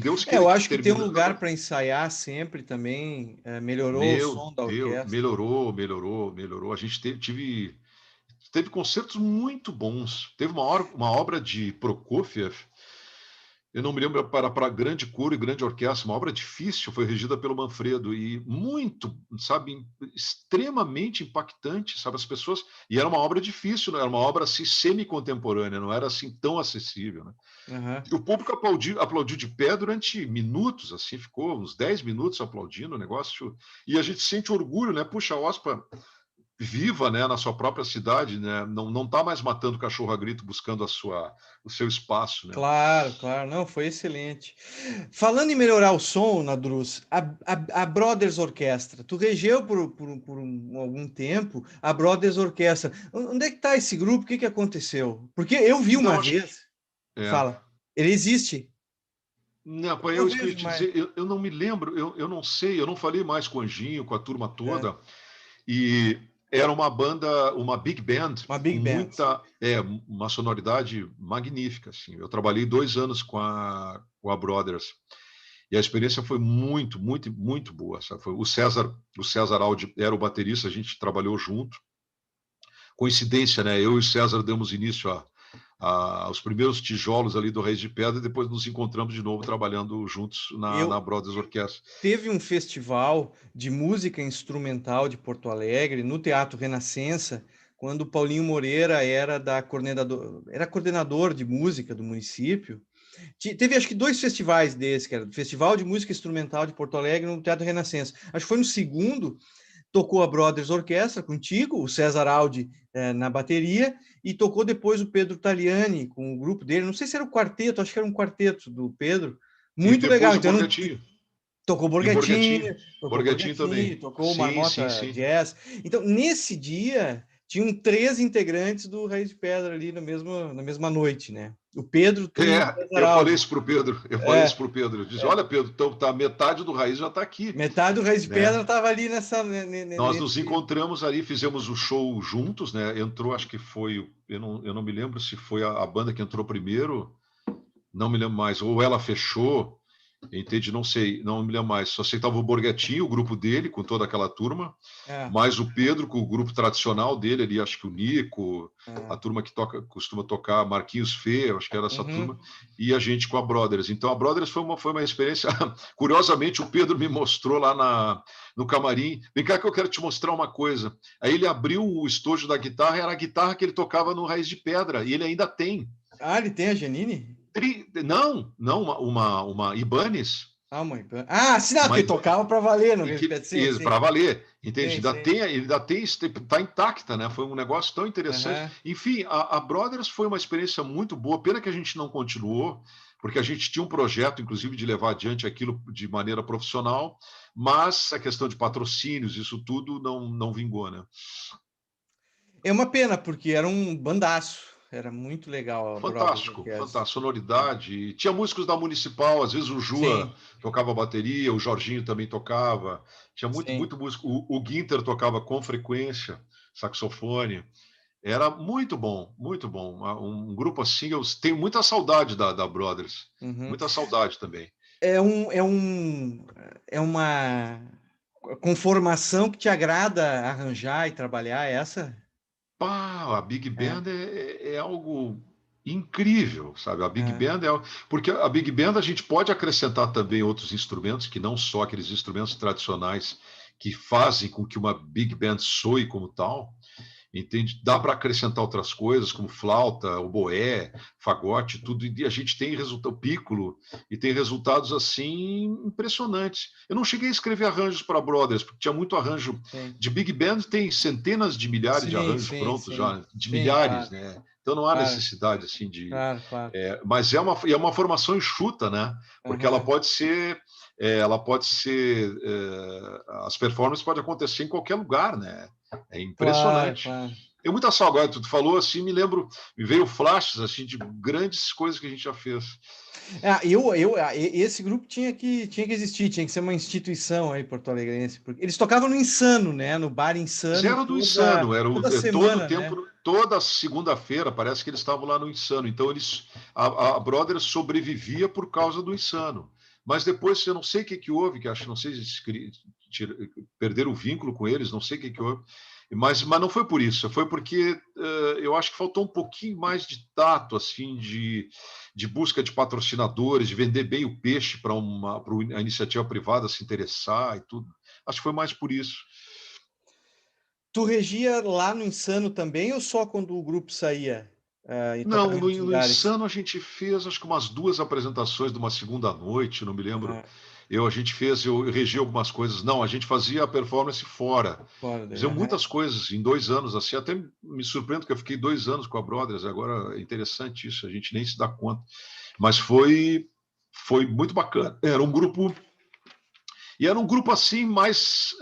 Deus Eu queira que acho que ter um terminando. lugar para ensaiar sempre também melhorou o Meu som da Deus, orquestra. melhorou. A gente teve concertos muito bons. Teve uma obra de Prokofiev. Eu não me lembro, para grande coro e grande orquestra, uma obra difícil, foi regida pelo Manfredo e muito, sabe, extremamente impactante, sabe, as pessoas, e era uma obra difícil, né? Era uma obra assim semi-contemporânea, não era assim tão acessível, né? E o público aplaudiu de pé durante minutos, assim, ficou uns 10 minutos aplaudindo o negócio, e a gente sente orgulho, né? Puxa, a OSPA viva, né, na sua própria cidade, né? Não está mais matando cachorro a grito buscando o seu espaço, né? Claro, claro, não, foi excelente. Falando em melhorar o som, Nadruz, a Brothers Orquestra, tu regeu algum tempo a Brothers Orquestra. Onde é que está esse grupo? O que que aconteceu? Porque eu vi Então, uma acho que vez, é. fala, ele existe. Não, Eu eu não isso que eu ia vejo te mais. dizer, eu não me lembro, eu não sei, eu não falei mais com o Anjinho, com a turma É, toda, e era uma banda, uma big band, uma com big band. uma sonoridade magnífica, assim. Eu trabalhei 2 anos com a Brothers, e a experiência foi muito, muito, muito boa, sabe? Foi o César Aldi era o baterista, a gente trabalhou junto. Coincidência, né? Eu e o César demos início aos primeiros tijolos ali do Reis de Pedra e depois nos encontramos de novo trabalhando juntos na Eu Brothers Orquestra. teve um festival de música instrumental de Porto Alegre no Teatro Renascença, quando o Paulinho Moreira era coordenador de música do município. Teve acho que 2 festivais desses, que era o Festival de Música Instrumental de Porto Alegre no Teatro Renascença. Acho que foi no segundo, tocou a Brothers Orquestra contigo, o César Aldi na bateria, e tocou depois o Pedro Taliani com o grupo dele. Não sei se era o quarteto, acho que era um quarteto do Pedro. E Muito legal. depois o Então, Borgatinho. tocou E o Borgatinho. Tocou Borgatinho Borghettini, também. tocou Sim, sim, Marmota sim. Jazz. Então, nesse dia, tinham 3 integrantes do Raiz de Pedra ali na mesma noite, né? O Pedro, tu e o César Eu falei Aldi. isso para o Pedro. Eu falei isso É, para o Pedro. Eu disse: olha, Pedro, então tá, metade do Raiz já está aqui, metade do Raiz de né? Pedra estava ali Nós nos nesse... encontramos ali, fizemos o show juntos, né? Entrou, acho que foi, eu não me lembro se foi a banda que entrou primeiro, não me lembro mais, ou ela fechou, entende? Não sei, não me lembro mais. Só sei que estava o Borghetti, o grupo dele, com toda aquela turma, É, mais o Pedro, com o grupo tradicional dele ali, acho que o Nico, a é. turma que costuma tocar Marquinhos Fê, acho que era essa Uhum. turma, e a gente com a Brothers. Então a Brothers foi uma experiência. Curiosamente, o Pedro me mostrou lá no camarim. Vem cá que eu quero te mostrar uma coisa. Aí ele abriu o estojo da guitarra, era a guitarra que ele tocava no Raiz de Pedra, e ele ainda tem. Ah, ele tem a Janine? Não, uma Ibanez. Ah, mãe. Ah, sim, não, Uma porque tocava para valer no e Raiz de que Pedra. Sim, sim. para valer, entende? Sim, sim. Ainda tem, está intacta, né? Foi um negócio tão interessante. Uhum. Enfim, a Brothers foi uma experiência muito boa. Pena que a gente não continuou, porque a gente tinha um projeto, inclusive, de levar adiante aquilo de maneira profissional, mas a questão de patrocínios, isso tudo não vingou, né? É uma pena, porque era um bandaço. Era muito legal a Brothers Fantástico, Orquestra. fantástico, sonoridade. Tinha músicos da Municipal, às vezes o Jua Sim, tocava bateria, o Jorginho também tocava. Tinha sim. muito músico. O Guinter tocava com frequência, saxofone. Era muito bom, muito bom. Um grupo assim, eu tenho muita saudade da Brothers. Uhum. Muita saudade também. É uma conformação que te agrada arranjar e trabalhar essa? Pá, a Big É. Band é algo incrível, sabe? A Big Band porque a Big Band a gente pode acrescentar também outros instrumentos, que não só aqueles instrumentos tradicionais que fazem com que uma Big Band soe como tal, entende? Dá para acrescentar outras coisas, como flauta, oboé, fagote, tudo, e a gente tem resultado pícolo, e tem resultados assim impressionantes. Eu não cheguei a escrever arranjos para Brothers, porque tinha muito arranjo Sim, de Big Band, tem centenas de milhares de sim, arranjos sim, prontos sim, já, de sim, milhares, claro, né? Então não há claro, necessidade assim de, claro, claro. mas é uma formação enxuta, né? Porque Aham. ela pode ser, as performances podem acontecer em qualquer lugar, né? É Claro, impressionante. claro. Eu muita saudade, tu falou assim, me veio flashes assim de grandes coisas que a gente já fez. Esse grupo tinha que existir, tinha que ser uma instituição aí porto-alegrense, porque eles tocavam no Insano, né? No bar Insano Zero do Insano, toda todo o semana, né? tempo, toda segunda-feira, parece que eles estavam lá no Insano. Então, a Brothers sobrevivia por causa do Insano. Mas depois, eu não sei o que, que houve, que acho, não sei se perderam o vínculo com eles, não sei o que, que houve. Mas não foi por isso, foi porque eu acho que faltou um pouquinho mais de tato, assim, de busca de patrocinadores, de vender bem o peixe para a iniciativa privada se interessar e tudo. Acho que foi mais por isso. Tu regia lá no Insano também ou só quando o grupo saía e tocava Não, em outros no lugares? Insano a gente fez acho que umas duas apresentações de uma segunda noite, não me lembro. Aham, Eu regi algumas coisas. Não, a gente fazia a performance fora. fora daí. Fizemos Aham. muitas coisas em 2 anos, assim, até me surpreendo que eu fiquei 2 anos com a Brothers, agora é interessante isso, a gente nem se dá conta. Mas foi muito bacana. Era um grupo assim mais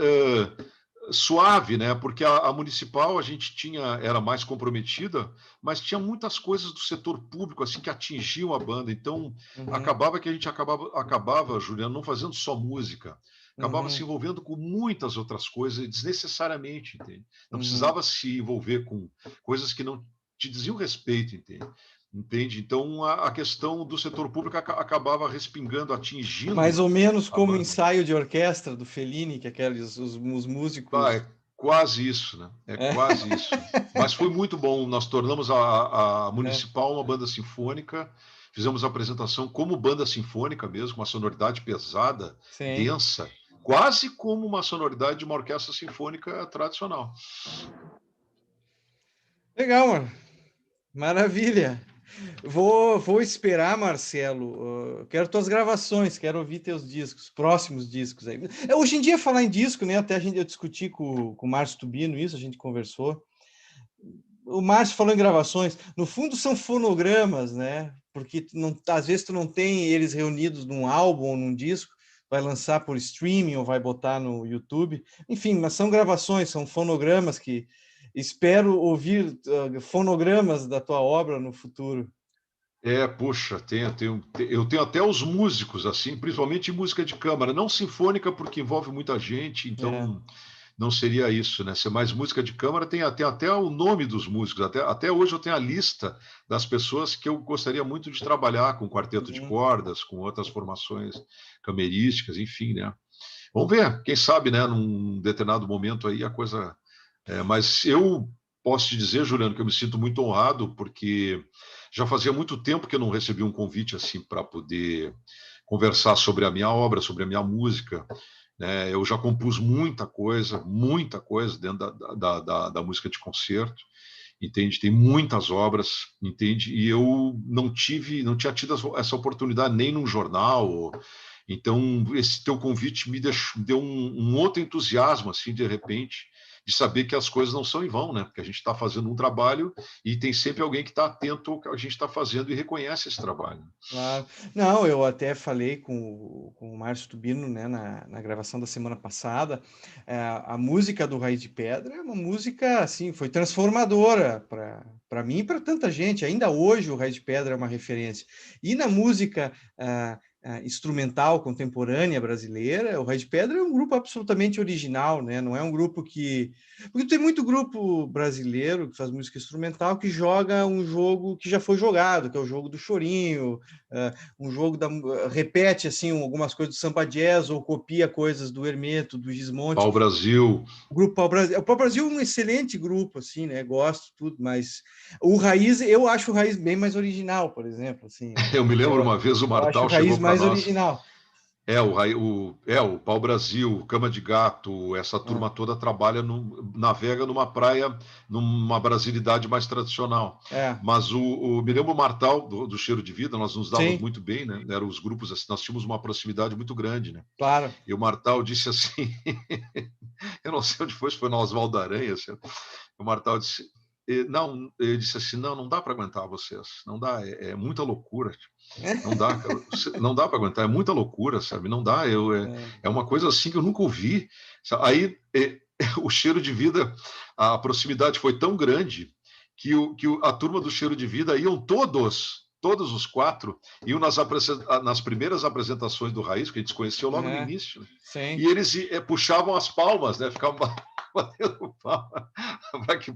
suave, né? Porque a municipal a gente era mais comprometida, mas tinha muitas coisas do setor público assim que atingiam a banda. Então Uhum, acabava que a gente acabava, Juliano, não fazendo só música, acabava se uhum, envolvendo com muitas outras coisas desnecessariamente, entende? Não uhum. precisava se envolver com coisas que não te diziam respeito, entende? Entende? Então a questão do setor público acabava respingando, Mais atingindo ou menos a como o banda. ensaio de orquestra do Fellini, que aqueles os Ah, músicos. é quase isso, né? É É. quase isso. Mas foi muito bom. Nós tornamos a É, Municipal uma banda sinfônica, fizemos a apresentação como banda sinfônica mesmo, uma sonoridade pesada, sim. densa, quase como uma sonoridade de uma orquestra sinfônica tradicional. Legal, mano. Maravilha. Vou esperar, Marcelo. Quero tuas gravações, quero ouvir teus discos, próximos discos aí. Hoje em dia, falar em disco, né? Até eu discuti com o Márcio Tubino isso, a gente conversou. O Márcio falou em gravações. No fundo, são fonogramas, né? Porque às vezes tu não tem eles reunidos num álbum ou num disco, vai lançar por streaming ou vai botar no YouTube. Enfim, mas são gravações, são fonogramas que espero ouvir fonogramas da tua obra no futuro. Puxa, eu tenho até os músicos, assim, principalmente música de câmara, não sinfônica, porque envolve muita gente, É. então não seria isso, né? Ser mais música de câmara tem até o nome dos músicos. Até hoje eu tenho a lista das pessoas que eu gostaria muito de trabalhar com quarteto de Uhum. cordas, com outras formações camerísticas, enfim, né? Vamos ver, quem sabe, né? Num determinado momento aí a coisa. Mas eu posso te dizer, Juliano, que eu me sinto muito honrado, porque já fazia muito tempo que eu não recebi um convite assim para poder conversar sobre a minha obra, sobre a minha música, né? Eu já compus muita coisa dentro da música de concerto, entende? Tem muitas obras, entende? E eu não tinha tido essa oportunidade nem num jornal. Então, esse teu convite me deu um outro entusiasmo, assim, de repente, de saber que as coisas não são em vão, né? Porque a gente está fazendo um trabalho e tem sempre alguém que está atento ao que a gente está fazendo e reconhece esse trabalho. Claro. Não, eu até falei com o Márcio Tubino, né, na gravação da semana passada. A música do Raiz de Pedra é uma música, assim, foi transformadora para mim e para tanta gente. Ainda hoje o Raiz de Pedra é uma referência. E na música instrumental contemporânea brasileira, o Raiz de Pedra é um grupo absolutamente original, né? Não é um grupo que... Porque tem muito grupo brasileiro que faz música instrumental que joga um jogo que já foi jogado, que é o jogo do chorinho, um jogo repete assim algumas coisas do samba jazz ou copia coisas do Hermeto, do Gismonti. Pau Brasil. O grupo Pau Brasil. O Pau Brasil é um excelente grupo, assim, né? Gosto tudo, mas o Raiz, eu acho o Raiz bem mais original, por exemplo, assim. Eu me lembro uma vez o Eu acho o Martal Raiz chegou para mais nós. original. O Pau Brasil, Cama de Gato, essa turma toda trabalha, navega numa praia, numa brasilidade mais tradicional. Mas me lembro o Martal, do Cheiro de Vida, nós nos dávamos muito bem, né? Eram os grupos, assim, nós tínhamos uma proximidade muito grande, né? Claro. E o Martal disse assim, eu não sei onde foi no Oswaldo Aranha, assim, o Martal disse, não, ele disse assim, não dá para aguentar vocês, não dá, é muita loucura, não dá, não dá para aguentar, é muita loucura, sabe? Não dá, é uma coisa assim que eu nunca ouvi. Aí o Cheiro de Vida, a proximidade foi tão grande que a turma do Cheiro de Vida iam todos os 4, iam nas primeiras apresentações do Raiz, que a gente se conheceu logo no início, né? E eles puxavam as palmas, né? Ficavam batendo palma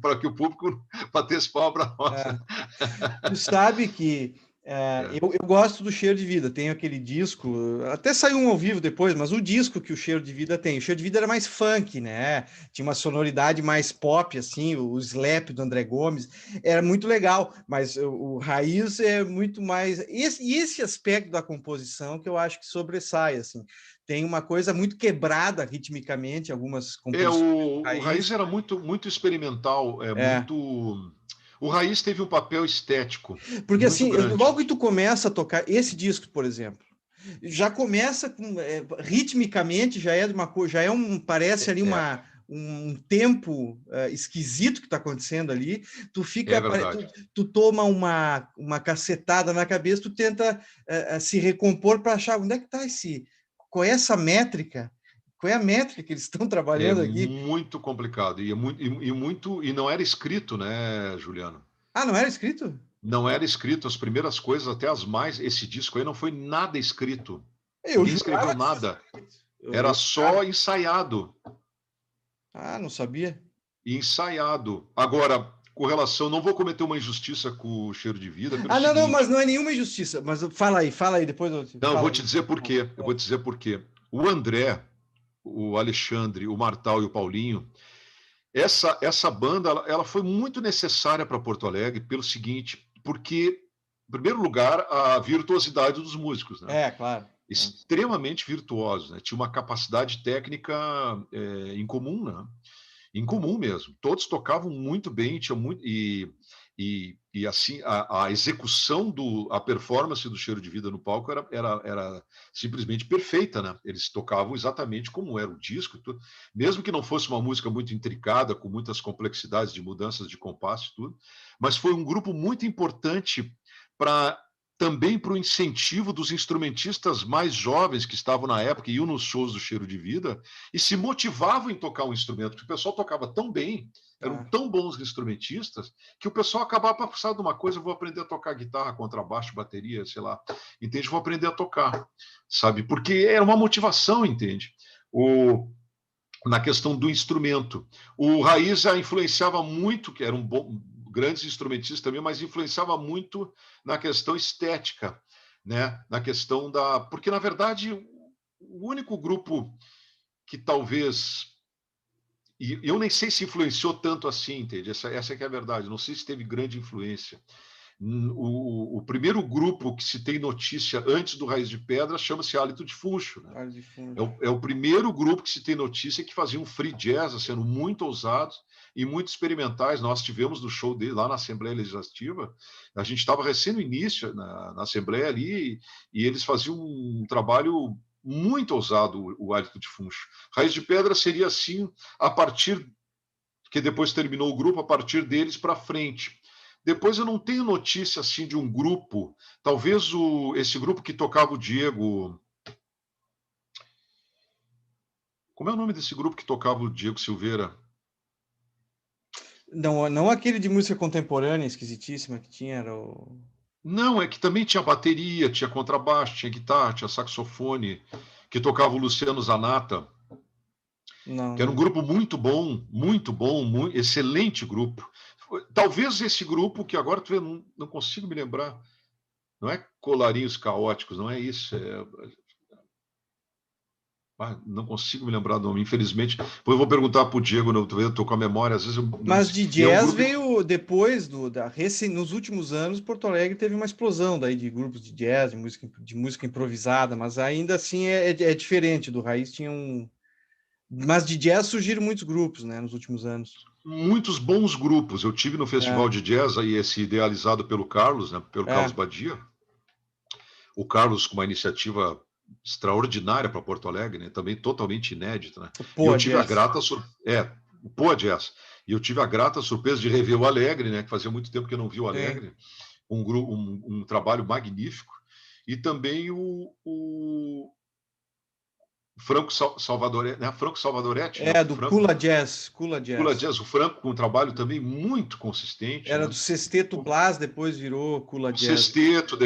para que o público batesse palma para nós. Tu sabe que eu gosto do Cheiro de Vida, tenho aquele disco, até saiu um ao vivo depois, mas o disco que o Cheiro de Vida tem, o Cheiro de Vida era mais funk, né? Tinha uma sonoridade mais pop, assim, o slap do André Gomes, era muito legal, mas o Raiz é muito mais... Esse aspecto da composição que eu acho que sobressai, assim. Tem uma coisa muito quebrada ritmicamente, algumas composições. O Raiz era muito experimental, muito... O Raiz teve um papel estético. Porque muito assim, grande. logo que tu começa a tocar esse disco, por exemplo, já começa com ritmicamente já é de uma coisa, já é parece ali um tempo esquisito que está acontecendo ali. Tu fica, tu toma uma cacetada na cabeça, tu tenta se recompor para achar onde é que está qual é essa métrica. Qual é a métrica que eles estão trabalhando aqui? É muito complicado e não era escrito, né, Juliano? Ah, não era escrito? Não era escrito as primeiras coisas, até as mais. Esse disco aí não foi nada escrito. Eu Ninguém escreveu nada. Era só ensaiado. Ah, não sabia. Ensaiado. Agora, com relação, não vou cometer uma injustiça com o Cheiro de Vida. Não, mas não é nenhuma injustiça. Mas fala aí, depois eu. Não, eu vou te dizer por quê. Eu vou te dizer por quê. O André, o Alexandre, o Martal e o Paulinho, essa banda ela foi muito necessária para Porto Alegre pelo seguinte, porque, em primeiro lugar, a virtuosidade dos músicos, né? Claro. Extremamente virtuosos, né? Tinha uma capacidade técnica incomum, né? Incomum mesmo. Todos tocavam muito bem, tinha muito e assim a execução a performance do Cheiro de Vida no palco era simplesmente perfeita, né? Eles tocavam exatamente como era o disco, tudo. Mesmo que não fosse uma música muito intricada, com muitas complexidades de mudanças de compasso e tudo, mas foi um grupo muito importante também para o incentivo dos instrumentistas mais jovens que estavam na época e iam nos shows do Cheiro de Vida e se motivavam em tocar um instrumento, porque o pessoal tocava tão bem, eram tão bons instrumentistas, que o pessoal acabava passando de uma coisa, vou aprender a tocar guitarra, contrabaixo, bateria, sei lá, entende? Vou aprender a tocar, sabe? Porque era uma motivação, entende? Na questão do instrumento. O Raiz já influenciava muito, que era grandes instrumentistas também, mas influenciava muito na questão estética, né? Na questão porque, na verdade, o único grupo que talvez... E eu nem sei se influenciou tanto assim, entende? Essa é que é a verdade. Não sei se teve grande influência. O primeiro grupo que se tem notícia antes do Raiz de Pedra chama-se Hálito de Funcho. Né? É o primeiro grupo que se tem notícia que fazia um free jazz, sendo muito ousados e muito experimentais. Nós tivemos no show dele lá na Assembleia Legislativa. A gente estava recém no início na Assembleia ali e eles faziam um trabalho muito ousado, o Hálito de Funcho. Raiz de Pedra seria assim, a partir que depois terminou o grupo, a partir deles para frente. Depois eu não tenho notícia assim de um grupo, talvez esse grupo que tocava o Diego. Como é o nome desse grupo que tocava o Diego Silveira? Não aquele de música contemporânea esquisitíssima que tinha, era o... Não, é que também tinha bateria, tinha contrabaixo, tinha guitarra, tinha saxofone, que tocava o Luciano Zanata. Não, que era um grupo muito bom, excelente grupo. Talvez esse grupo, que agora não consigo me lembrar, Não é Colarinhos Caóticos, não é isso. Não consigo me lembrar do nome, infelizmente. Depois eu vou perguntar para o Diego, eu estou com a memória, às vezes eu não Mas sei. de E é um jazz grupo. veio depois nos últimos anos, Porto Alegre teve uma explosão daí de grupos de jazz, de música improvisada, mas ainda assim é diferente do Raiz. Mas de jazz surgiram muitos grupos, né, nos últimos anos. Muitos bons grupos. Eu tive no Festival É, de Jazz, aí esse idealizado pelo Carlos, né, pelo Carlos é. Badia. O Carlos com uma iniciativa extraordinária para Porto Alegre, né, também totalmente inédita, né? E eu Pô, tive a jazz. grata o Poa Jazz. E eu tive a grata surpresa de rever o Alegre, né, que fazia muito tempo que eu não vi o Sim. Alegre, um trabalho magnífico. E também Franco Salvador, né? Franco Salvadoretti, né? O Do Franco Kula Jazz, Kula Kula Jazz. Jazz, o Franco com um trabalho também muito consistente, Era né? do Sexteto Blas, depois virou Kula O Jazz. sexteto,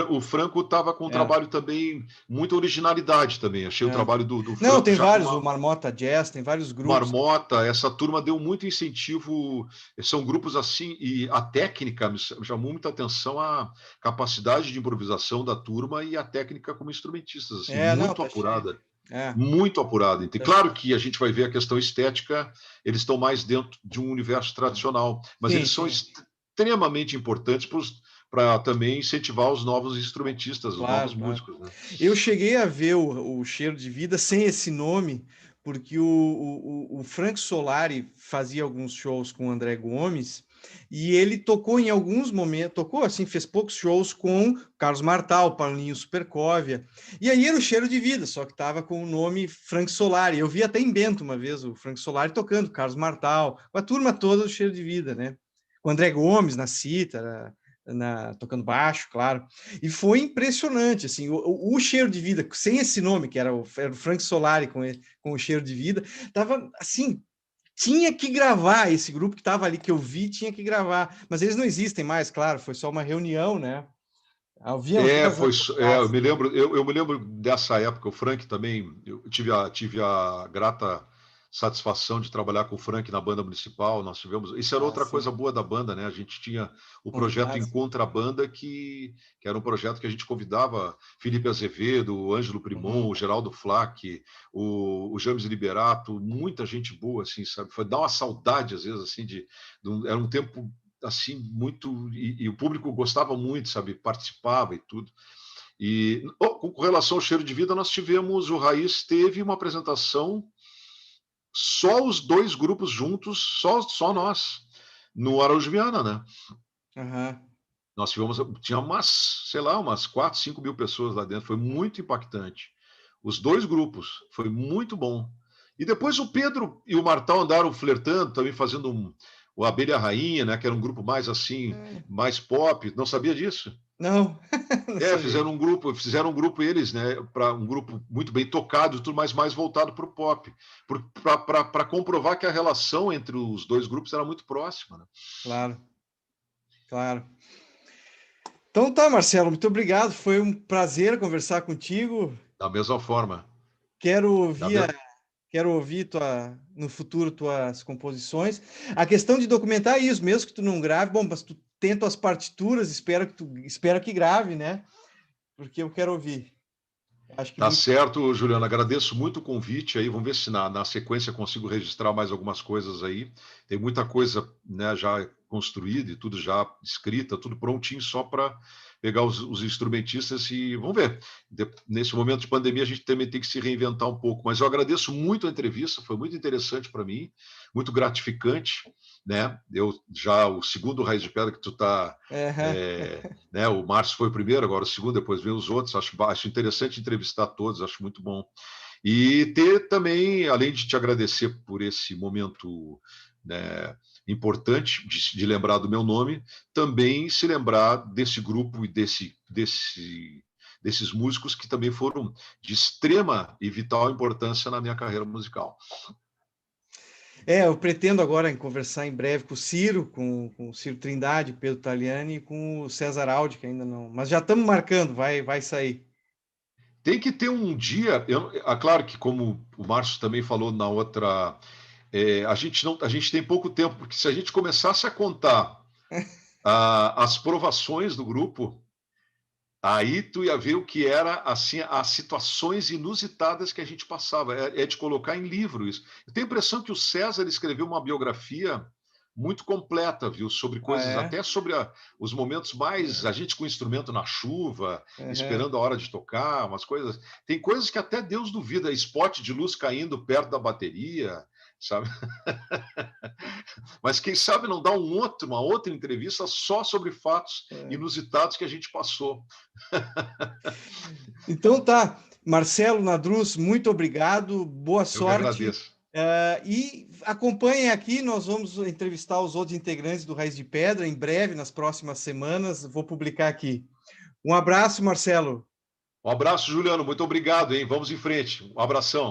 o Franco estava com um É, trabalho também, muita originalidade também. Achei o é. trabalho do Não, Franco tem já com vários, o uma Marmota Jazz, tem vários grupos. marmota. Essa turma deu muito incentivo. São grupos assim, e a técnica me chamou muita atenção, a capacidade de improvisação da turma e a técnica como instrumentistas, assim, Não, muito tá cheio. apurada. É, Muito apurada. E tá claro cheio. que a gente vai ver a questão estética, eles estão mais dentro de um universo tradicional, mas Sim, eles são sim, extremamente importantes para também incentivar os novos instrumentistas, os claro, novos claro. músicos, né? Eu cheguei a ver o Cheiro de Vida sem esse nome, porque o Frank Solari fazia alguns shows com o André Gomes e ele tocou em alguns momentos, tocou assim, fez poucos shows com Carlos Martal, Paulinho Supercóvia, e aí era o Cheiro de Vida, só que estava com o nome Frank Solari. Eu vi até em Bento uma vez o Frank Solari tocando, Carlos Martal, com a turma toda do Cheiro de Vida, né? Com o André Gomes na cítara, tocando baixo, claro. E foi impressionante, assim, o Cheiro de Vida, sem esse nome, que era o Frank Solari com o Cheiro de Vida, tava assim, tinha que gravar esse grupo que estava ali, que eu vi, tinha que gravar. Mas eles não existem mais, claro, foi só uma reunião, né? Havia uns 10 anos Eu atrás. me lembro dessa época. O Frank também, eu tive a grata satisfação de trabalhar com o Frank na banda municipal. Nós tivemos, isso era outra Sim, coisa boa da banda, né? A gente tinha o projeto convidados. Encontra a Banda, que era um projeto que a gente convidava Felipe Azevedo, o Ângelo Primon, Uhum. o Geraldo Flack, o James Liberato, muita gente boa, assim, sabe? Foi dar uma saudade, às vezes, assim, era um tempo assim muito, e o público gostava muito, sabe, participava e tudo. E com relação ao Cheiro de Vida, nós tivemos, o Raiz teve uma apresentação, só os dois grupos juntos, só nós, no Araújo Viana, né? Uhum. Nós tivemos, tinha sei lá, umas 4, 5 mil pessoas lá dentro, foi muito impactante. Os dois grupos, foi muito bom. E depois o Pedro e o Martal andaram flertando, também fazendo o Abelha Rainha, né, que era um grupo mais assim, mais pop. Não sabia disso? Não, não sabia. Fizeram um grupo eles, né, para um grupo muito bem tocado, tudo mais voltado para o pop, para comprovar que a relação entre os dois grupos era muito próxima, né? Claro, claro. Então tá, Marcelo, muito obrigado. Foi um prazer conversar contigo. Da mesma forma. Quero Da ouvir me... Quero ouvir no futuro tuas composições. A questão de documentar é isso, mesmo que tu não grave, bom, mas tu tem tuas partituras, espero que grave, né? Porque eu quero ouvir. Acho que Tá muito. certo, Juliano. Agradeço muito o convite aí. Vamos ver se na sequência consigo registrar mais algumas coisas aí. Tem muita coisa, né, já construída e tudo já escrita, tudo prontinho só para pegar os instrumentistas e vamos ver. Nesse momento de pandemia, a gente também tem que se reinventar um pouco. Mas eu agradeço muito a entrevista, foi muito interessante para mim, muito gratificante, né? Eu já o segundo Raiz de Pedra que tu está É, né? O Márcio foi o primeiro, agora o segundo, depois vem os outros. Acho interessante entrevistar todos, acho muito bom. E ter também, além de te agradecer por esse momento, né, importante de lembrar do meu nome, também se lembrar desse grupo e desses músicos que também foram de extrema e vital importância na minha carreira musical. eu pretendo agora conversar em breve com o Ciro, com o Ciro Trindade, Pedro Taliani e com o César Aldi, que ainda não. Mas já estamos marcando, vai sair. Tem que ter um dia, claro que como o Márcio também falou na outra, a gente tem pouco tempo, porque se a gente começasse a contar as provações do grupo, Aí tu ia ver o que era assim as situações inusitadas que a gente passava. É de colocar em livro isso. Eu tenho a impressão que o César escreveu uma biografia muito completa, viu? Sobre Ah, coisas, é? até sobre os momentos mais. A gente com o instrumento na chuva, Aham. esperando a hora de tocar, umas coisas. Tem coisas que até Deus duvida, spot de luz caindo perto da bateria, sabe? Mas quem sabe não dá uma outra entrevista só sobre fatos É. inusitados que a gente passou. Então tá, Marcelo Nadruz, muito obrigado, boa Eu que sorte. agradeço. E acompanhem aqui, nós vamos entrevistar os outros integrantes do Raiz de Pedra em breve, nas próximas semanas, vou publicar aqui. Um abraço, Marcelo. Um abraço, Juliano. Muito obrigado, hein? Vamos em frente. Um abração.